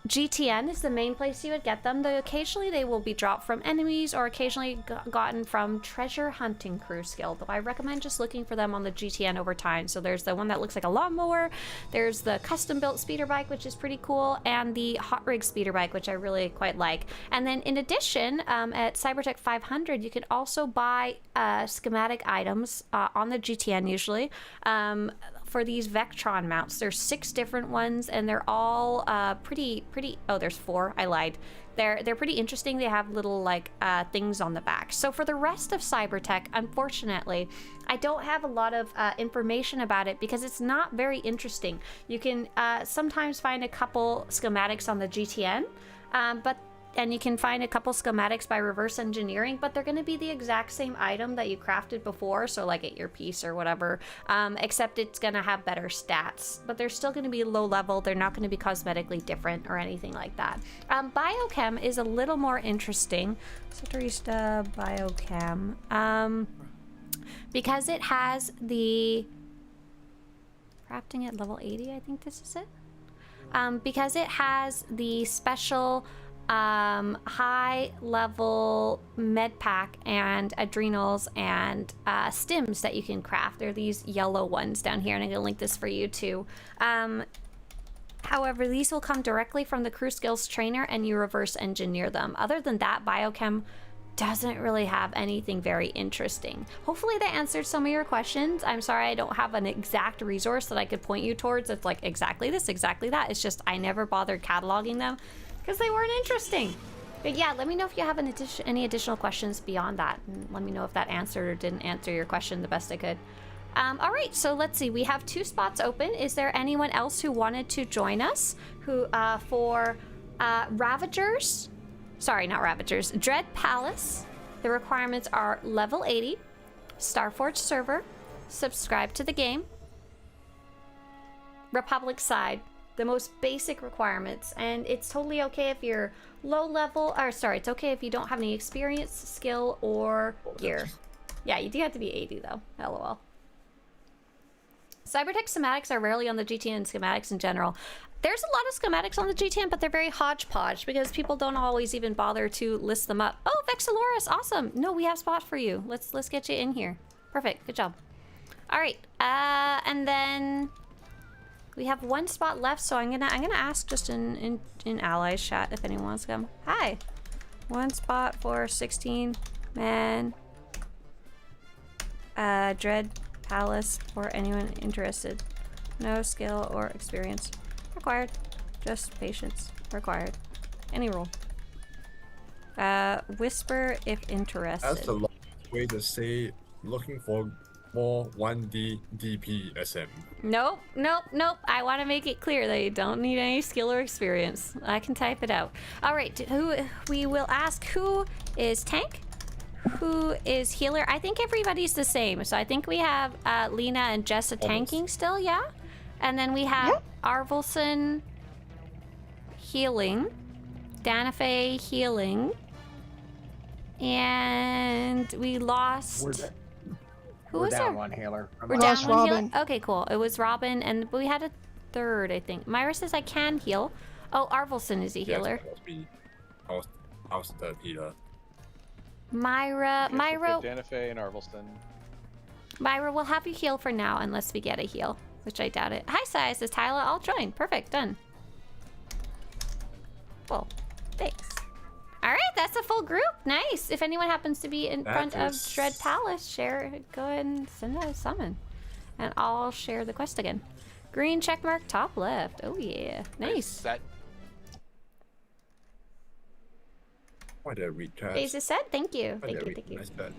GTN is the main place you would get them, though occasionally they will be dropped from enemies or occasionally gotten from treasure hunting crew skill, though I recommend just looking for them on the GTN over time. So there's the one that looks like a lawnmower, there's the custom built speeder bike, which is pretty cool, and the hot rig speeder bike, which I really quite like. And then in addition, at Cybertech 500 you can also buy schematic items on the GTN usually for these Vectron mounts. There's 6 different ones, and they're all pretty. Oh, there's 4. I lied. they're pretty interesting. They have little like things on the back. So for the rest of Cybertech, unfortunately, I don't have a lot of information about it because it's not very interesting. You can sometimes find a couple schematics on the GTN, and you can find a couple schematics by reverse engineering, but they're going to be the exact same item that you crafted before, so like at your piece or whatever, except it's going to have better stats. But they're still going to be low level. They're not going to be cosmetically different or anything like that. Biochem is a little more interesting. Swtorista Biochem. Because it has the... crafting at level 80, I think this is it. Because it has the special... high level med pack and adrenals and stims that you can craft. They're these yellow ones down here, and I'm gonna link this for you too. However, these will come directly from the crew skills trainer and you reverse engineer them. Other than that, Biochem doesn't really have anything very interesting. Hopefully that answered some of your questions. I'm sorry I don't have an exact resource that I could point you towards. It's like exactly this, exactly that. It's just I never bothered cataloging them because they weren't interesting. But yeah, let me know if you have any additional questions beyond that, and let me know if that answered or didn't answer your question the best I could. All right, so let's see. We have 2 spots open. Is there anyone else who wanted to join us who for Ravagers? Sorry, not Ravagers. Dread Palace. The requirements are level 80, Starforge server, subscribe to the game, Republic side. The most basic requirements, and it's totally okay if you're low level, or sorry, it's okay if you don't have any experience, skill, or gear. Yeah, you do have to be 80 though, lol. Cybertech schematics are rarely on the GTN schematics in general. There's a lot of schematics on the GTN, but they're very hodgepodge because people don't always even bother to list them up. Oh, Vexilorus, awesome. No, we have spot for you. Let's get you in here. Perfect, good job. All right, and then we have 1 spot left, so I'm gonna ask just in allies chat if anyone wants to come. Hi, 1 spot for 16 man Dread Palace for anyone interested. No skill or experience required, just patience required. Any role. Whisper if interested. That's the long way to say looking for more 1D DPSM. Nope. I want to make it clear that you don't need any skill or experience. I can type it out. All right, we will ask who is tank, who is healer. I think everybody's the same. So I think we have Lena and Jessa tanking still, yeah? And then we have Arvelson healing, Danafe healing, and we lost... Who was down there? 1 healer. We're down 1 healer? Okay, cool. It was Robin, and we had a 3rd, I think. Myra says I can heal. Oh, Arvelson is a healer. I was the healer. Myra... Danafe and Arvelston. Myra, we'll have you heal for now unless we get a heal, which I doubt it. Hi, Sai, says Tyler. I'll join. Perfect, done. Cool. Thanks. All right, that's a full group. Nice. If anyone happens to be in front of Dread Palace, go ahead and send a summon. And I'll share the quest again. Green checkmark, top left. Oh, yeah. Nice. Why did I read chat? Basis said, thank you. Thank you. Nice bet.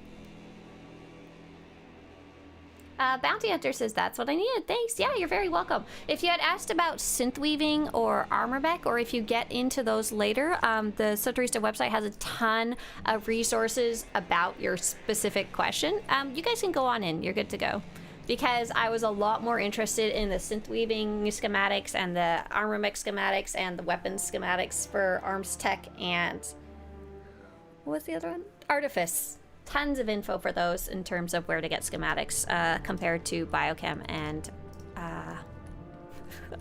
Bounty Hunter says that's what I needed. Thanks. Yeah, you're very welcome. If you had asked about synth weaving or armor mech, or if you get into those later, the Swtorista website has a ton of resources about your specific question. You guys can go on in. You're good to go. Because I was a lot more interested in the synth weaving schematics and the armor mech schematics and the weapons schematics for arms tech and what was the other one? Artifice. Tons of info for those in terms of where to get schematics compared to biochem and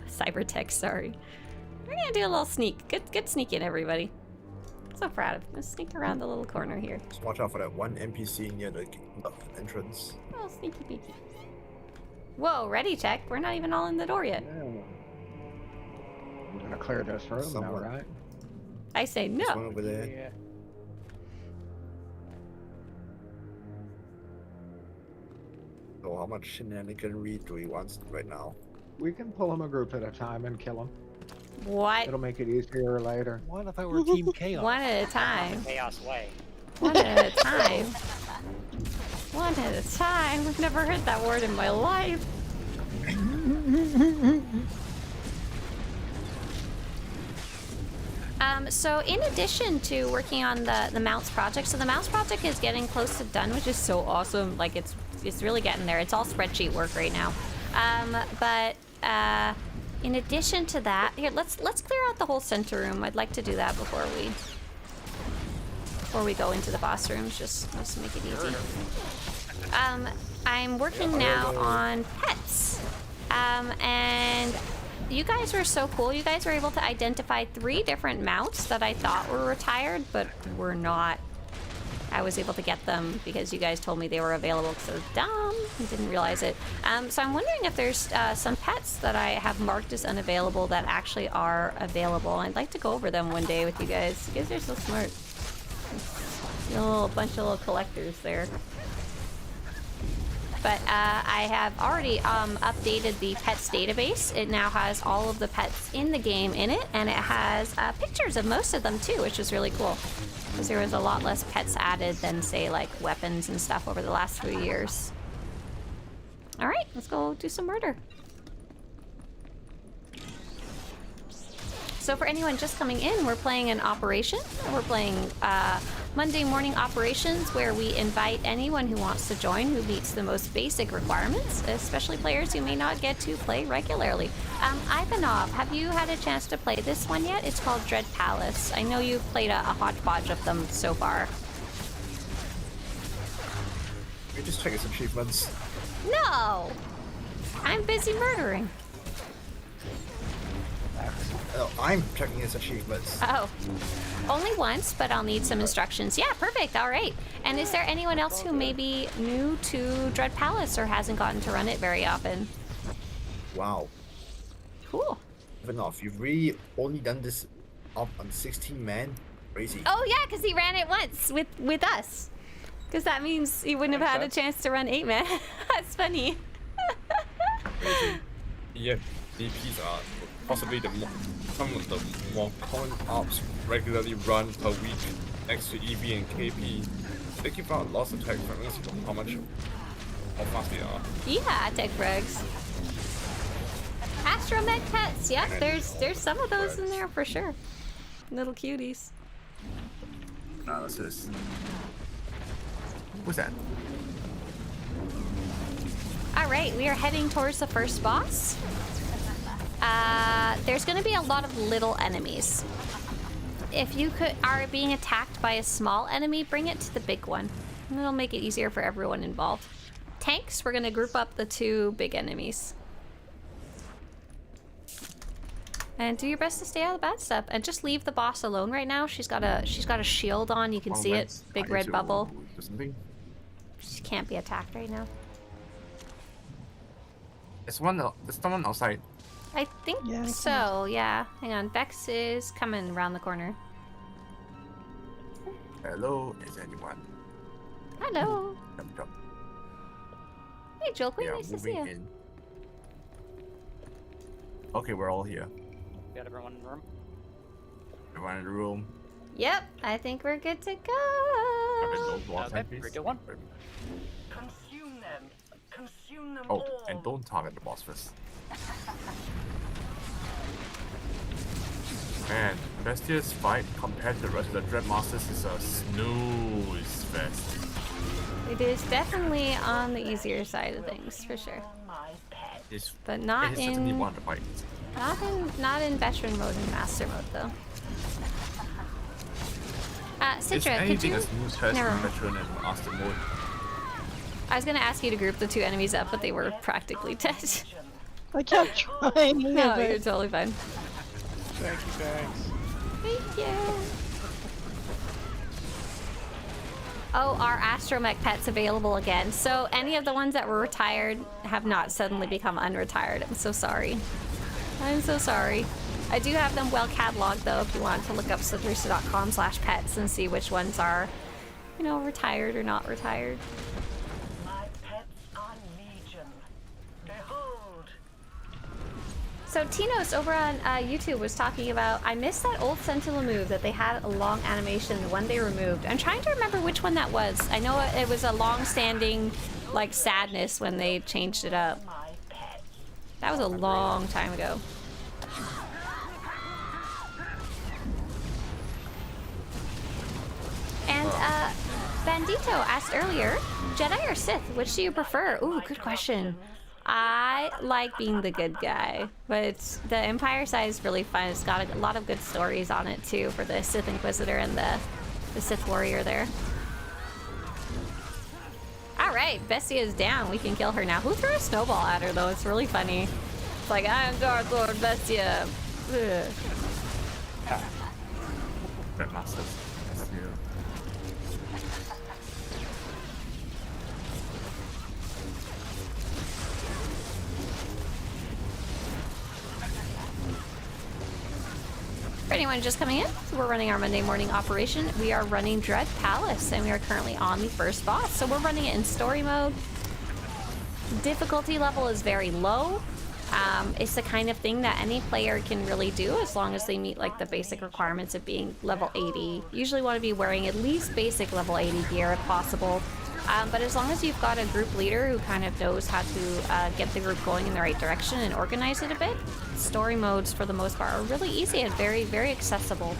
cybertech. Sorry, we're gonna do a little sneak. Good sneaking, everybody. So proud of. Let's sneak around the little corner here. Just watch out for that 1 NPC near the entrance. Oh, sneaky peeky. Whoa, ready check. We're not even all in the door yet. Yeah. I'm gonna clear this room now, right? I say no. There's one over there. Yeah. So how much shenaniganry do we want right now? We can pull them a group at a time and kill them. What? It'll make it easier later. What if I were Team Chaos? One at a time. Chaos way. One at a time. One at a time. I've never heard that word in my life. So in addition to working on the mounts project, so the mounts project is getting close to done, which is so awesome. Like it's really getting there. It's all spreadsheet work right now. In addition to that, here let's clear out the whole center room. I'd like to do that before we go into the boss rooms, just to make it easy. I'm working now on pets, and you guys were so cool. You guys were able to identify 3 different mounts that I thought were retired, but were not. I was able to get them because you guys told me they were available because I was dumb and didn't realize it. So I'm wondering if there's some pets that I have marked as unavailable that actually are available. I'd like to go over them one day with you guys. You guys are so smart. See a little bunch of little collectors there. But I have already updated the pets database. It now has all of the pets in the game in it, and it has pictures of most of them too, which is really cool. Because there was a lot less pets added than, say, like weapons and stuff over the last few years. All right, let's go do some murder. So for anyone just coming in, we're playing an operation. We're playing Monday morning operations, where we invite anyone who wants to join who meets the most basic requirements, especially players who may not get to play regularly. Ivanov, have you had a chance to play this one yet? It's called Dread Palace. I know you've played a hodgepodge of them so far. You just check its achievements. No! I'm busy murdering. Oh, I'm checking its achievements. Oh. Only once, but I'll need some instructions. Yeah, perfect. All right. And is there anyone else who may be new to Dread Palace or hasn't gotten to run it very often? Wow. Cool. Ivanov, you've really only done this up on 16 man? Crazy. Oh, yeah, because he ran it once with us. Because that means he wouldn't have had a chance to run 8 man. That's funny. Crazy. Yeah, DPs are possibly some of the more common ops regularly run per week next to EV and KP. They keep out lots of tech fragments from how fast they are. Yeah, tech frags. Astromech pets. Yep, there's some of those in there for sure. Little cuties. Analysis. What's that? All right, we are heading towards the first boss. There's going to be a lot of little enemies. If you are being attacked by a small enemy, bring it to the big one. And it'll make it easier for everyone involved. Tanks, we're going to group up the 2 big enemies. And do your best to stay out of the bad stuff. And just leave the boss alone right now. She's got a shield on. You can see it. Big red bubble. She can't be attacked right now. There's someone outside. I think so, yeah. Hang on, Vex is coming around the corner. Hello, is anyone? Hello. Come. Hey, Joel, nice to see you. In. Okay, we're all here. Got everyone in the room? Everyone in the room. Yep, I think we're good to go. Okay, 3, 2, 1. Consume them. Consume them Oh, all. and don't target the boss first. Man, Bestia's fight compared to the rest of the Dread Masters is a snooze fest. It is definitely on the easier side of things, for sure. But not in One to fight. not in veteran mode and master mode though. Citra, could you? A snooze fest in veteran and master mode. I was gonna ask you to group the 2 enemies up, but they were practically dead. I kept trying. No, you're totally fine. Thank you, thanks. Thank you. Oh, our Astromech pet's available again. So any of the ones that were retired have not suddenly become unretired. I'm so sorry. I'm so sorry. I do have them well cataloged though, if you want to look up Swtorista.com/pets and see which ones are, you know, retired or not retired. So Tinos over on YouTube was talking about, I missed that old Sentinel move that they had a long animation, the one they removed. I'm trying to remember which one that was. I know it was a long-standing, like, sadness when they changed it up. That was a long time ago. And Bandito asked earlier, Jedi or Sith, which do you prefer? Ooh, good question. I like being the good guy, but the Empire side is really fun. It's got a lot of good stories on it too for the Sith Inquisitor and the Sith Warrior there. Alright, Bestia is down. We can kill her now. Who threw a snowball at her though? It's really funny. It's like, I'm Darth Lord Bestia. Ugh. Bit massive. For anyone just coming in, so we're running our Monday morning operation. We are running Dread Palace, and we are currently on the first boss. So we're running it in story mode. Difficulty level is very low. It's the kind of thing that any player can really do as long as they meet like the basic requirements of being level 80. Usually want to be wearing at least basic level 80 gear if possible. But as long as you've got a group leader who kind of knows how to get the group going in the right direction and organize it a bit, story modes for the most part are really easy and very, very accessible.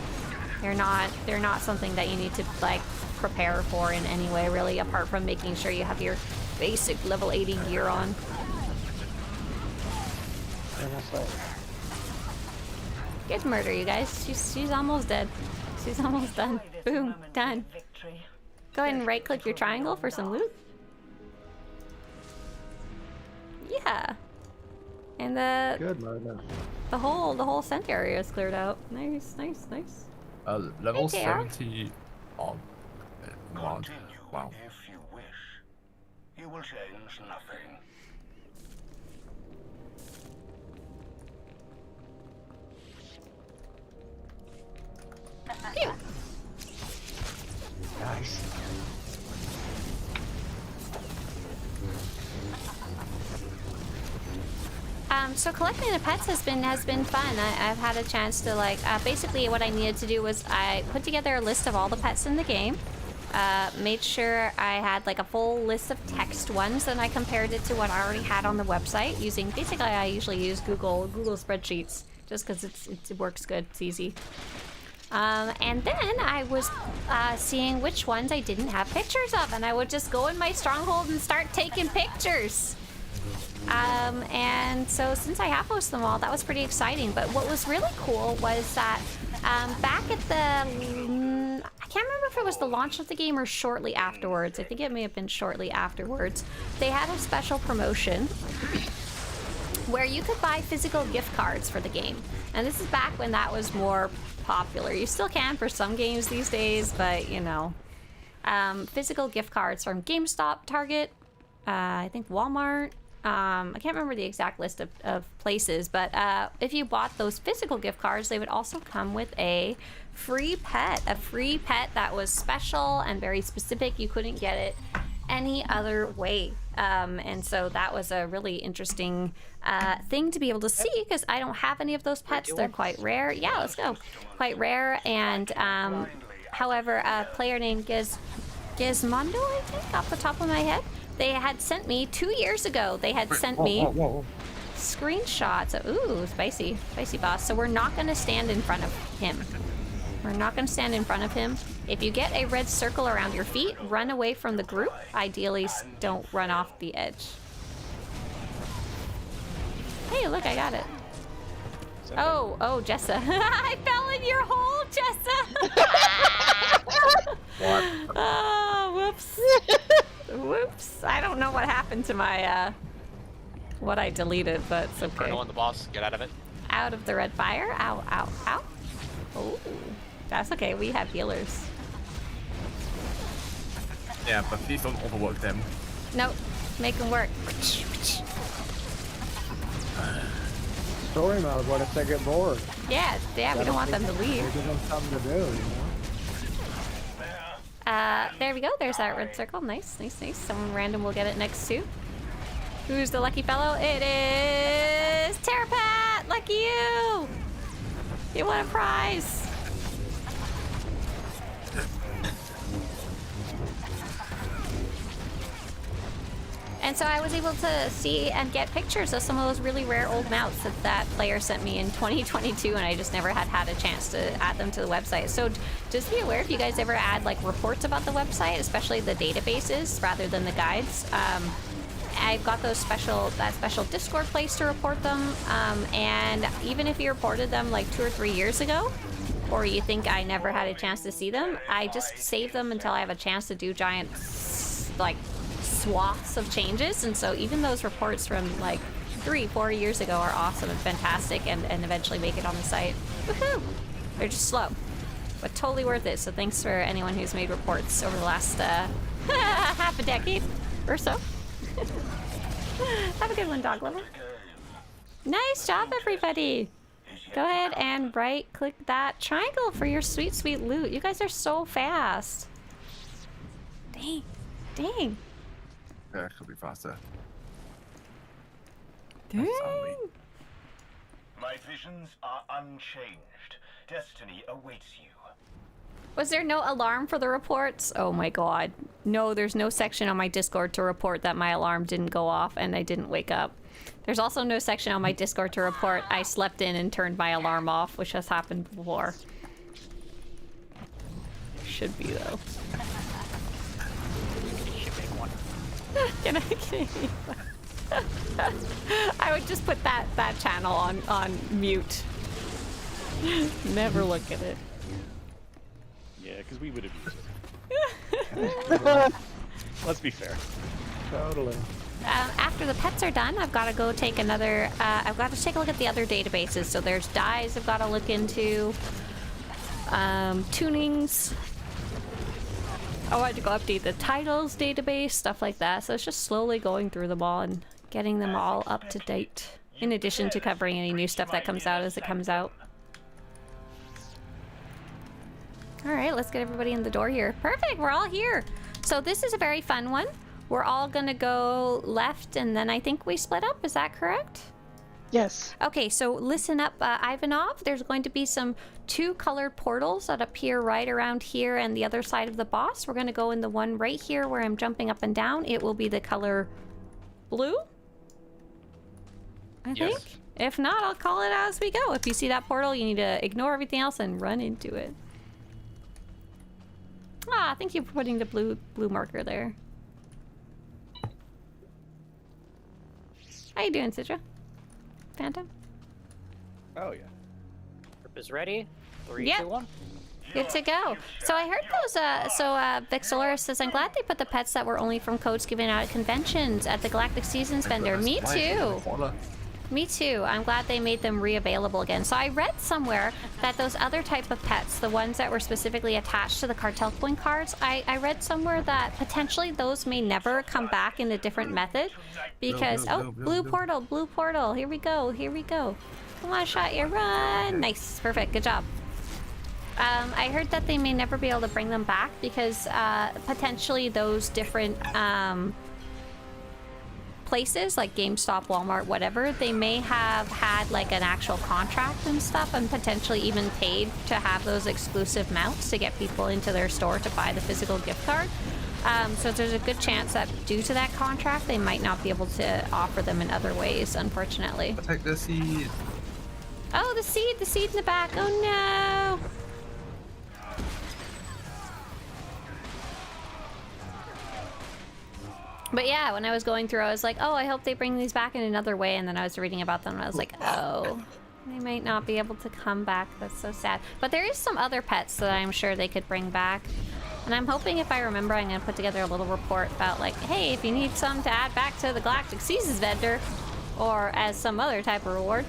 They're not something that you need to like prepare for in any way really, apart from making sure you have your basic level 80 gear on. Good murder, you guys. She's almost dead. She's almost done. Boom, done. Go ahead and right-click your triangle for some loot. Yeah. And the whole center area is cleared out. Nice, nice, nice. Level Hey, JR. 70 on mod. Wow. If you wish, you will change nothing. Phew. Nice. So collecting the pets has been fun. I've had a chance to like basically what I needed to do was I put together a list of all the pets in the game, made sure I had like a full list of text ones, and I compared it to what I already had on the website using basically I usually use Google spreadsheets just because it works good, it's easy. And then I was seeing which ones I didn't have pictures of, and I would just go in my stronghold and start taking pictures. And so since I have most of them all, that was pretty exciting. But what was really cool was that back at the, I can't remember if it was the launch of the game or shortly afterwards. I think it may have been shortly afterwards. They had a special promotion where you could buy physical gift cards for the game. And this is back when that was more popular. You still can for some games these days, but you know. Physical gift cards from GameStop, Target, I think Walmart. I can't remember the exact list of places, but if you bought those physical gift cards, they would also come with a free pet that was special and very specific. You couldn't get it any other way. And so that was a really interesting thing to be able to see, because I don't have any of those pets. They're quite rare. Yeah, let's go. Quite rare. And however, a player named Gizmondo, I think, off the top of my head, they had sent me 2 years ago. They had sent me screenshots of, ooh, spicy boss. So we're not going to stand in front of him. We're not going to stand in front of him. If you get a red circle around your feet, run away from the group. Ideally, don't run off the edge. Hey, look, I got it. Oh, Jessa. I fell in your hole, Jessa. What? Oh, whoops. Whoops. I don't know what happened to my, what I deleted, but it's okay. Turn on the boss. Get out of it. Out of the red fire. Ow, ow, ow. Oh, that's okay. We have healers. Yeah, but please don't overwork them. Nope. Make them work. Story mode, what if they get bored? Yeah, we don't want them to leave. Give them something to do, you know? There we go. There's that red circle. Nice, nice, nice. Someone random will get it next too. Who's the lucky fellow? It is Terrapat! Lucky you! You won a prize! And so I was able to see and get pictures of some of those really rare old mounts that player sent me in 2022, and I just never had a chance to add them to the website. So just be aware if you guys ever add like reports about the website, especially the databases rather than the guides. I've got that special Discord place to report them, and even if you reported them like 2 or 3 years ago, or you think I never had a chance to see them, I just save them until I have a chance to do giant like swaths of changes. And so even those reports from like 3-4 years ago are awesome and fantastic, and eventually make it on the site. Woohoo! They're just slow, but totally worth it. So thanks for anyone who's made reports over the last half a decade or so. Have a good one, dog lover. Nice job, everybody. Go ahead and right click that triangle for your sweet, sweet loot. You guys are so fast. Dang. Dang. Yeah, it could be faster. Dang. My visions are unchanged. Destiny awaits you. Was there no alarm for the reports? Oh my god. No, there's no section on my Discord to report that my alarm didn't go off and I didn't wake up. There's also no section on my Discord to report I slept in and turned my alarm off, which has happened before. Should be, though. Can I I would just put that channel on mute. Never look at it. Yeah, because we would abuse it. Let's be fair. Totally. After the pets are done, I've got to go take another. I've got to take a look at the other databases. So there's dyes I've got to look into. Tunings. I wanted to go update the titles database, stuff like that. So it's just slowly going through them all and getting them all up to date. In addition to covering any new stuff that comes out as it comes out. All right, let's get everybody in the door here. Perfect, we're all here. So this is a very fun one. We're all gonna go left and then I think we split up, is that correct? Yes. Okay, so listen up, Ivanov. There's going to be some 2 colored portals that appear right around here and the other side of the boss. We're gonna go in the one right here where I'm jumping up and down. It will be the color blue, I think. If not, I'll call it as we go. If you see that portal, you need to ignore everything else and run into it. Ah, thank you for putting the blue marker there. How you doing, Citra? Phantom? Oh, yeah. Group is ready. 3, Yep. 2, 1. Good to go. So I heard those, Vixolora says, I'm glad they put the pets that were only from codes given out at conventions at the Galactic Seasons vendor. Me too. Me too. I'm glad they made them re-available again. So I read somewhere that those other type of pets, the ones that were specifically attached to the cartel coin cards, I read somewhere that potentially those may never come back in a different method because, blue portal. Here we go. Come on, shot you, run. Nice, perfect, good job. I heard that they may never be able to bring them back because potentially those different places like GameStop, Walmart, whatever, they may have had like an actual contract and stuff and potentially even paid to have those exclusive mounts to get people into their store to buy the physical gift card. So there's a good chance that due to that contract, they might not be able to offer them in other ways, unfortunately. I'll take the seed. Oh, the seed in the back. Oh no. But yeah, when I was going through, I was like, oh, I hope they bring these back in another way. And then I was reading about them and I was like, oh, they might not be able to come back. That's so sad. But there is some other pets that I'm sure they could bring back. And I'm hoping if I remember, I'm going to put together a little report about like, hey, if you need some to add back to the Galactic Seasons vendor or as some other type of reward,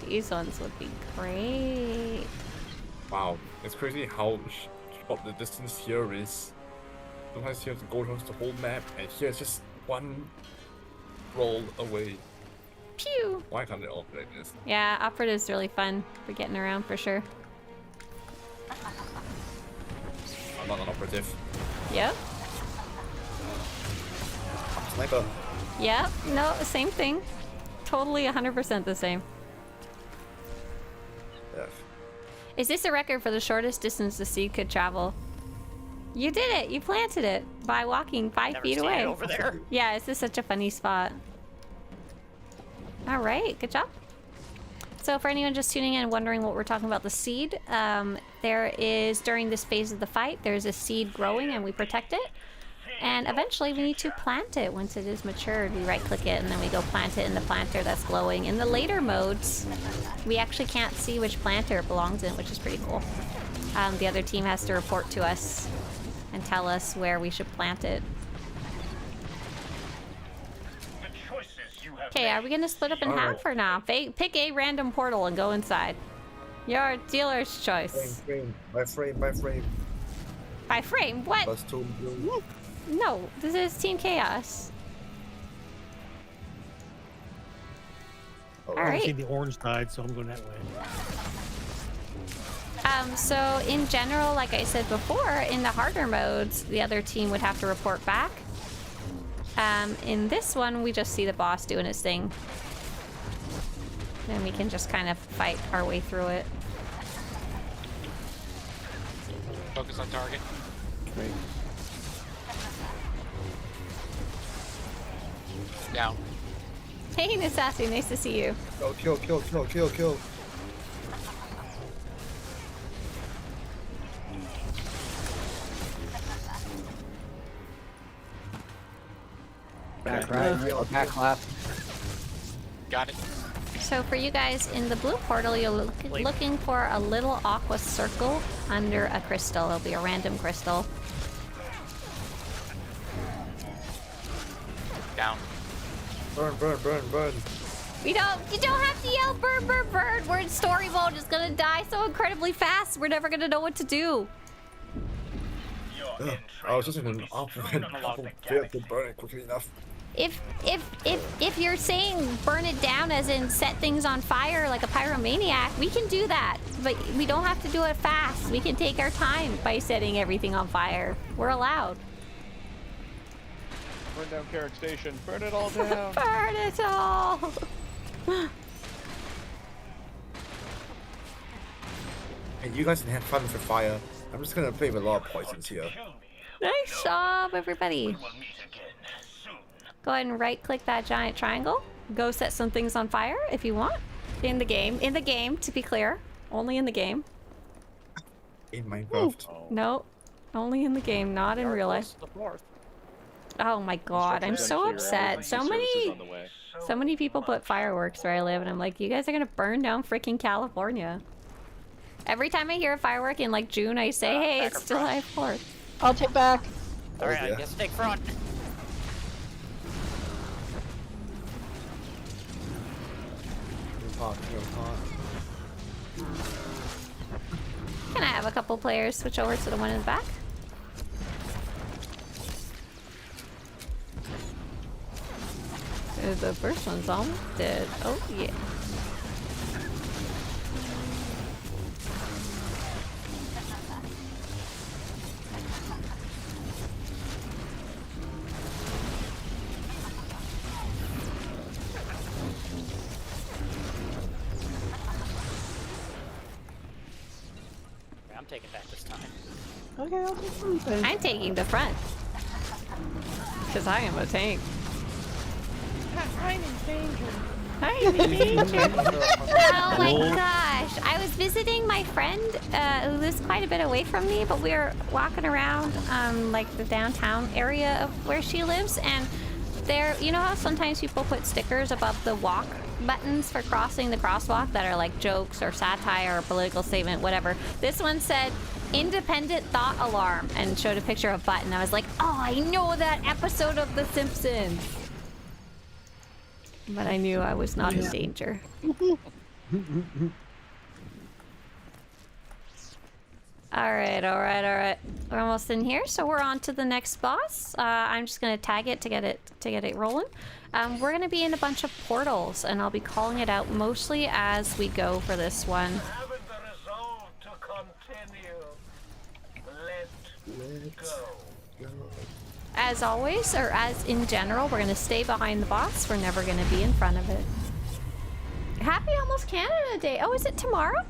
these ones would be great. Wow, it's crazy how short the distance here is. Sometimes you have to go across the whole map, and here it's just one roll away. Pew! Why can't they all play this? Yeah, Operate is really fun for getting around for sure. I'm not an operative. Yep. Sniper. Yep. No, same thing. Totally 100% the same. Yeah. Is this a record for the shortest distance the seed could travel? You did it! You planted it by walking 5 feet seen away. it over there. Yeah, this is such a funny spot. All right, good job. So for anyone just tuning in and wondering what we're talking about the seed, there is, during this phase of the fight, there's a seed growing and we protect it. And eventually we need to plant it once it is matured. We right click it and then we go plant it in the planter that's glowing. In the later modes, we actually can't see which planter it belongs in, which is pretty cool. The other team has to report to us and tell us where we should plant it. Okay, are we gonna split up in half or not? Pick a random portal and go inside. Your dealer's choice. By frame. By frame? What? Plus 2 blue. No, this is Team Chaos. Oh, All right. I see the orange side, so I'm going that way. So in general, like I said before, in the harder modes, the other team would have to report back. In this one, we just see the boss doing his thing. Then we can just kind of fight our way through it. Focus on target. Great. Down. Hey, Nasassy, nice to see you. Go, kill. Back right, back left. Got it. So for you guys in the blue portal, you're looking for a little aqua circle under a crystal. It'll be a random crystal. Down. Burn. You don't have to yell burn. We're in story mode. It's gonna die so incredibly fast. We're never gonna know what to do. I was just in an awful failed to burn it quickly enough. If you're saying burn it down as in set things on fire like a pyromaniac, we can do that. But we don't have to do it fast. We can take our time by setting everything on fire. We're allowed. Burn down Carrick Station. Burn it all down. Burn it all. Hey, you guys can have fun for fire. I'm just gonna play with a lot of poisons here. Nice job, everybody. Go ahead and right-click that giant triangle. Go set some things on fire if you want. In the game, to be clear. Only in the game. In Minecraft. No, only in the game, not in real life. Oh my god, I'm so upset. So many people put fireworks where I live, and I'm like, you guys are gonna burn down freaking California. Every time I hear a firework in like June, I say, hey, it's July 4th. I'll take back. Alright, I guess take front. Can I have a couple players switch over to the one in the back? The first one's almost dead. Oh yeah. I'm taking back this time. Okay, I'll take something. I'm taking the front. Because I am a tank. I'm in danger. I'm in danger. Oh my gosh. I was visiting my friend who lives quite a bit away from me, but we were walking around like the downtown area of where she lives, and there, you know how sometimes people put stickers above the walk buttons for crossing the crosswalk that are like jokes or satire or political statement, whatever. This one said independent thought alarm and showed a picture of a button. I was like, oh, I know that episode of The Simpsons. But I knew I was not in danger. All right. We're almost in here, so we're on to the next boss. I'm just gonna tag it to get it rolling. We're gonna be in a bunch of portals, and I'll be calling it out mostly as we go for this one. As always, or as in general, we're gonna stay behind the boss. We're never gonna be in front of it. Happy almost Canada Day. Oh, is it tomorrow?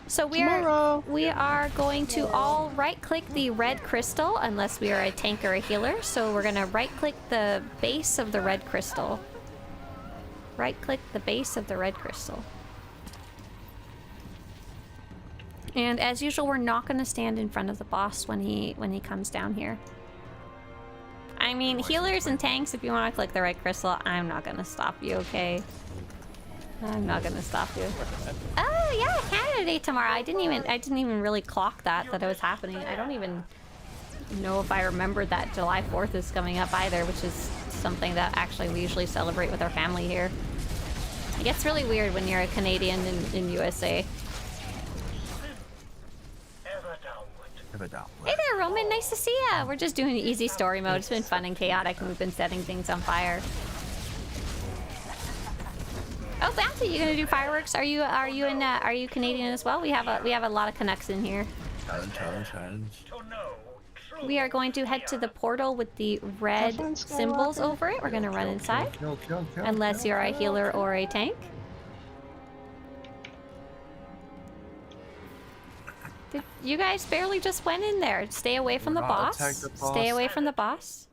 So we are going to all right-click the red crystal unless we are a tank or a healer. So we're gonna right-click the base of the red crystal. Right-click the base of the red crystal. And as usual, we're not gonna stand in front of the boss when he comes down here. I mean, healers and tanks, if you want to click the red crystal, I'm not gonna stop you, okay? I'm not gonna stop you. Oh yeah, Canada Day tomorrow. I didn't even really clock that it was happening. I don't even know if I remembered that July 4th is coming up either, which is something that actually we usually celebrate with our family here. It gets really weird when you're a Canadian in USA. Hey there, Roman. Nice to see ya. We're just doing easy story mode. It's been fun and chaotic, and we've been setting things on fire. Oh, Bounty, you gonna do fireworks? Are you Canadian as well? We have a lot of Canucks in here. Challenge. We are going to head to the portal with the red symbols over it. We're gonna run inside, unless you're a healer or a tank. You guys barely just went in there. Stay away from the boss. Stay away from the boss.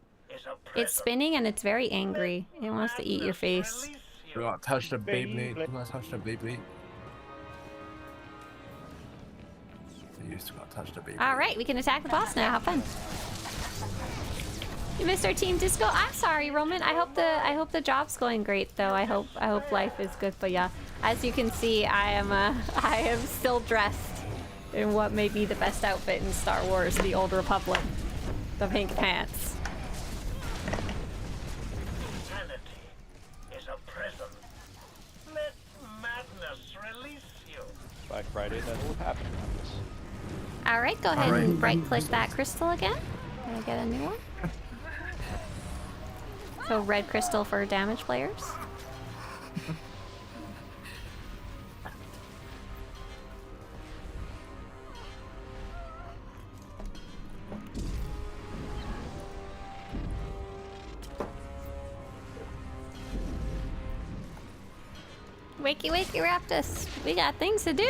It's spinning and it's very angry. It wants to eat your face. Do not touch the Beyblade. Do not touch the Beyblade. You used to not touch the Beyblade. All right, we can attack the boss now. Have fun. You missed our team disco. I'm sorry, Roman. I hope the job's going great though. I hope life is good. But yeah, as you can see, I am still dressed in what may be the best outfit in Star Wars: the Old Republic, the pink pants. By Friday, that'll have happened. All right, go ahead and right-click that crystal again. Can I get a new one? So red crystal for damage players. Wakey, wakey, Raptus. We got things to do.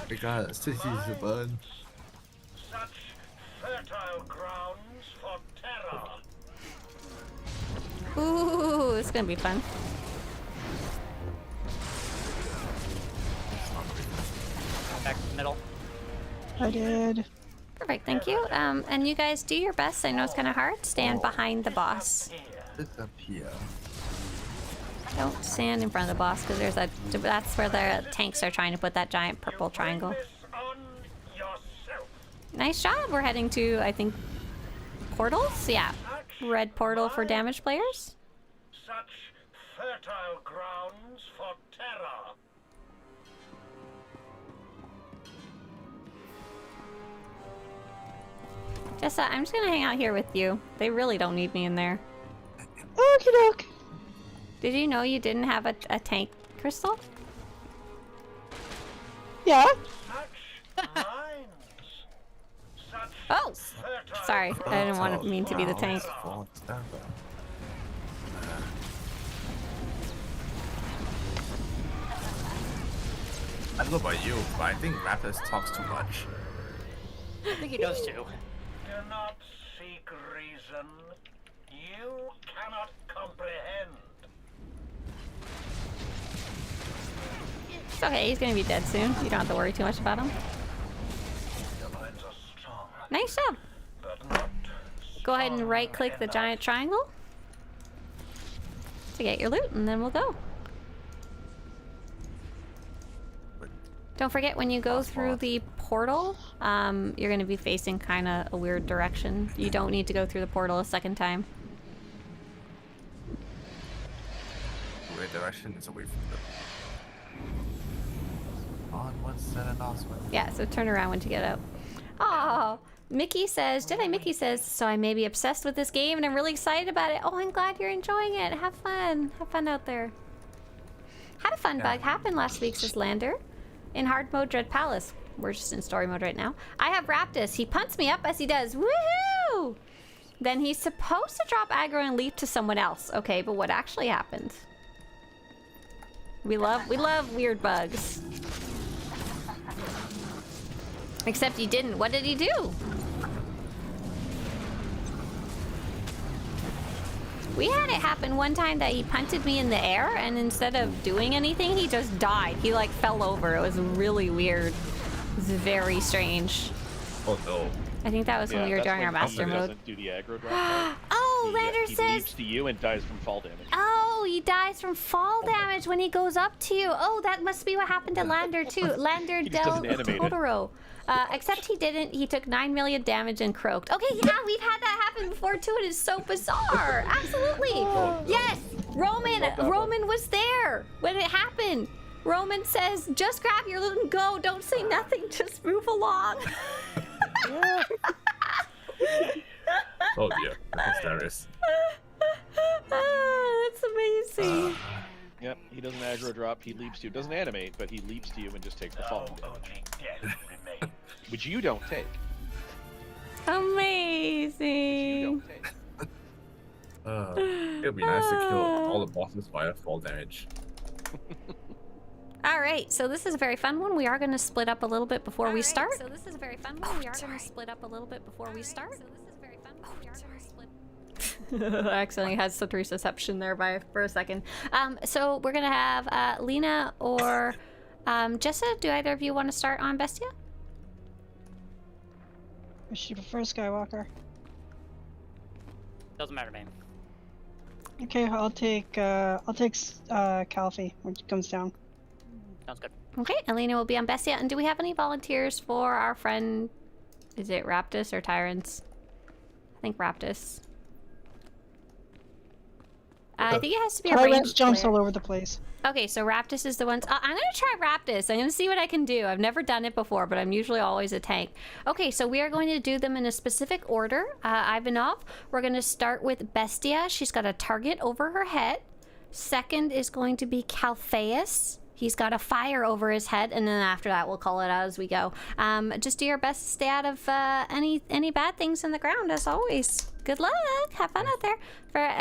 We got cities to burn. Such fertile grounds for terror. Ooh, it's gonna be fun. Back to the middle. I did. Perfect, thank you. And you guys do your best. I know it's kind of hard. Stand behind the boss. Disappear. Don't stand in front of the boss because that's where the tanks are trying to put that giant purple triangle. Nice job. We're heading to, I think, portals? Yeah. Red portal for damage players. Such fertile grounds for terror. Jessa, I'm just gonna hang out here with you. They really don't need me in there. Okie doke. Did you know you didn't have a tank crystal? Yeah. Oh! Sorry, I didn't mean to be the tank. I don't know about you, but I think Raptus talks too much. I think he does too. Do not seek reason. You cannot comprehend. It's okay, he's gonna be dead soon. You don't have to worry too much about him. Nice job! Go ahead and right-click the giant triangle to get your loot, and then we'll go. Don't forget, when you go through the portal, you're going to be facing kind of a weird direction. You don't need to go through the portal a second time. Weird direction is away from the... On one set and off one. Yeah, so turn around when you get out. Oh, Mickey says, Jedi Mickey says, so I may be obsessed with this game and I'm really excited about it. Oh, I'm glad you're enjoying it. Have fun. Have fun out there. Had a fun bug happen last week, says Lander. In hard mode, Dread Palace. We're just in story mode right now. I have Raptus. He punts me up as he does. Woohoo! Then he's supposed to drop aggro and leap to someone else. Okay, but what actually happened? We love weird bugs. Except he didn't. What did he do? We had it happen one time that he punted me in the air, and instead of doing anything, he just died. He like fell over. It was really weird. It was very strange. Oh no. I think that was when we were that's doing when our master he mode. doesn't do the aggro drop part. Oh, He, Lander he says. leaps to you and dies from fall damage. Oh, he dies from fall damage when he goes up to you. Oh, that must be what happened to Lander too. Lander He just del doesn't animate it. Totoro. Except he didn't. He took 9 million damage and croaked. Okay, yeah, we've had that happen before too. It is so bizarre. Absolutely. Yes, Roman was there when it happened. Roman says, "Just grab your loot and go. Don't say nothing. Just move along." Oh yeah, that's hilarious. That's amazing. Yep, he doesn't aggro drop, he leaps to you. Doesn't animate, but he leaps to you and just takes the fall damage. Which you don't take. Amazing. It'd be nice to kill all the bosses via fall damage. All right, so this is a very fun one. We are going to split up a little bit before we start. So this is a very fun one. We are going to split up a little bit before we start. I accidentally had Swtoristaception there for a second. So we're gonna have Lena or Jessa. Do either of you want to start on Bestia? I should prefer Skywalker. Doesn't matter to me. Okay, I'll take Calfee when she comes down. Sounds good. Okay, Elena will be on Bestia. And do we have any volunteers for our friend? Is it Raptus or Tyrants? I think Raptus. I think it has to be a Tyrant ranged jumps player. all over the place. Okay, so Raptus is the one. I'm gonna try Raptus. I'm gonna see what I can do. I've never done it before, but I'm usually always a tank. Okay, so we are going to do them in a specific order. Ivanov, we're gonna start with Bestia. She's got a target over her head. Second is going to be Calpheus. He's got a fire over his head, and then after that, we'll call it out as we go. Just do your best to stay out of any bad things in the ground, as always. Good luck. Have fun out there.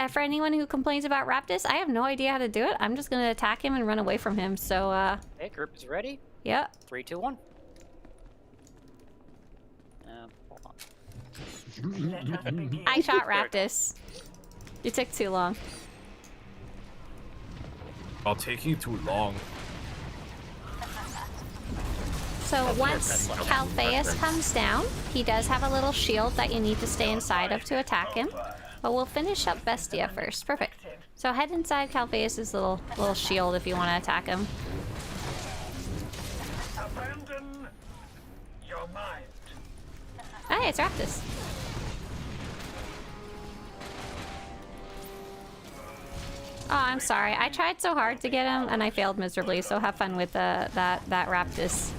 For anyone who complains about Raptus, I have no idea how to do it. I'm just gonna attack him and run away from him. So, Okay, group is ready. yeah. 3, 2, 1. Hold on. I shot Raptus. You took too long. While taking too long. So once Calpheus comes down, he does have a little shield that you need to stay inside of to attack him. But we'll finish up Bestia first. Perfect. So head inside Calpheus' little shield if you want to attack him. Abandon your mind. Oh, hey, it's Raptus. Oh, I'm sorry. I tried so hard to get him, and I failed miserably. So have fun with that Raptus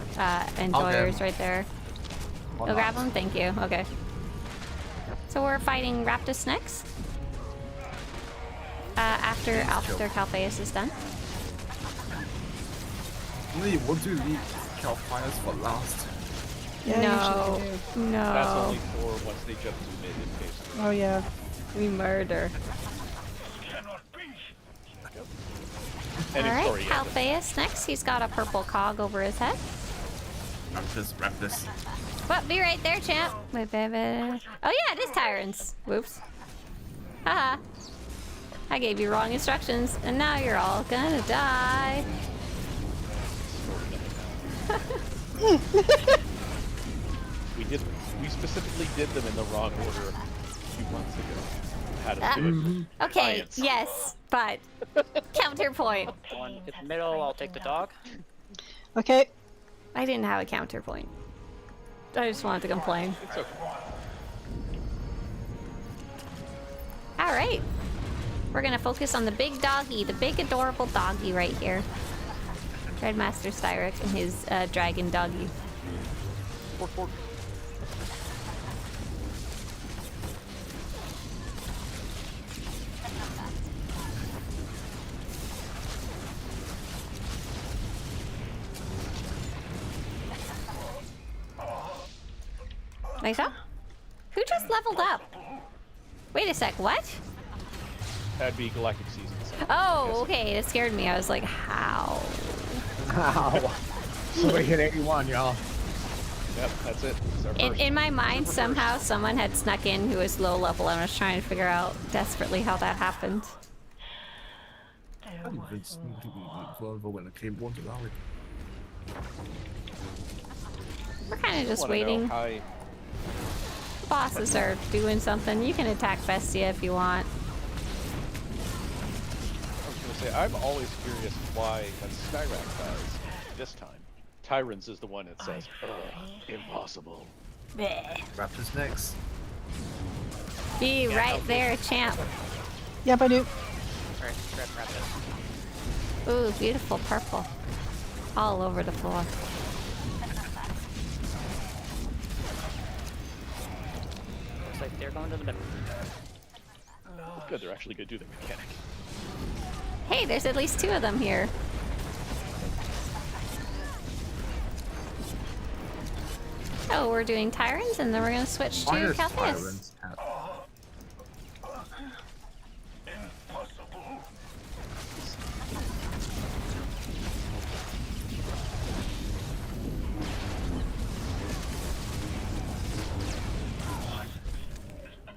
enjoyers right there. You'll grab him? Thank you. Okay. So we're fighting Raptus next. After Calpheus is done. Lee, what do you leave Calpheus for last? Yeah, No. usually I do. No. That's only for once they jump to mid in case. Oh yeah. We murder. And it's Alright, already ended. Calpheus next. He's got a purple cog over his head. Raptus. What? Be right there, champ. Wait, baby. Oh yeah, it is Tyrants. Whoops. Haha. I gave you wrong instructions, and now you're all gonna die. We specifically did them in the wrong order a few months ago. How to do it. Okay, Science. yes, but counterpoint. One hit the middle, I'll take the dog. Okay. I didn't have a counterpoint. I just wanted to complain. It's okay. Alright. We're gonna focus on the big doggy, the big adorable doggy right here. Dreadmaster Styric and his dragon doggy. Fork, fork. Nice up. Who just leveled up? Wait a sec, what? That'd be Galactic Seasons. Oh, okay. It scared me. I was like, how? Ow. Somebody hit 81, y'all. Yep, that's it. It's our first. In my mind, somehow someone had snuck in who was low level, and I was trying to figure out desperately how that happened. I didn't even sneak over when it came onto Larry. We're kind of just Wanna know waiting. how Bosses are doing something. You can attack Bestia if you want. I was gonna say, I'm always curious why when Skyrack dies, this time, Tyrants is the one that says, impossible. Raptors next. Be right there, champ. Yep, I do. Alright, grab this. Ooh, beautiful purple. All over the floor. Looks like they're going to the middle. Good, they're actually gonna do the mechanic. Hey, there's at least 2 of them here. Oh, we're doing Tyrants, and then we're gonna switch to Caltheus.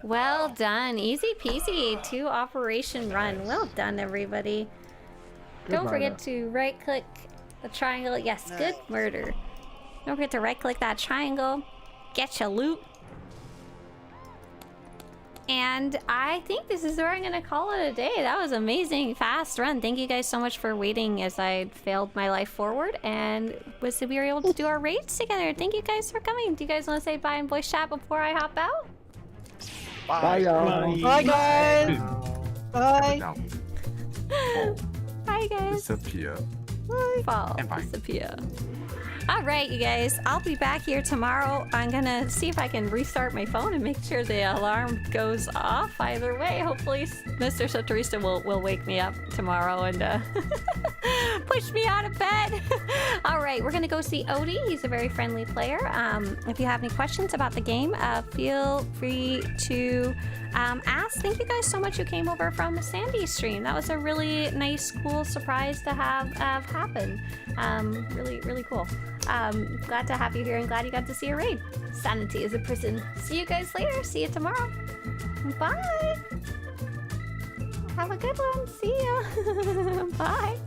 Well done. Easy peasy. 2 operation run. Well done, everybody. Don't forget to right click the triangle. Yes, good murder. Don't forget to right click that triangle. Get your loot. And I think this is where I'm gonna call it a day. That was amazing, fast run. Thank you guys so much for waiting as I failed my life forward and we were able to do our raids together. Thank you guys for coming. Do you guys want to say bye in voice chat before I hop out? Bye, y'all. Bye, guys. Bye. Bye, guys. Disappear. Fall. And bye. Disappear. All right, you guys. I'll be back here tomorrow. I'm gonna see if I can restart my phone and make sure the alarm goes off. Either way, hopefully Mr. Swtorista will wake me up tomorrow and push me out of bed. All right, we're gonna go see Odie. He's a very friendly player. If you have any questions about the game, feel free to ask. Thank you guys so much who came over from Sandy's stream. That was a really nice, cool surprise to have happen. Really, really cool. Glad to have you here and glad you got to see a raid. Sanity is a prison. See you guys later. See you tomorrow. Bye. Have a good one. See ya. Bye.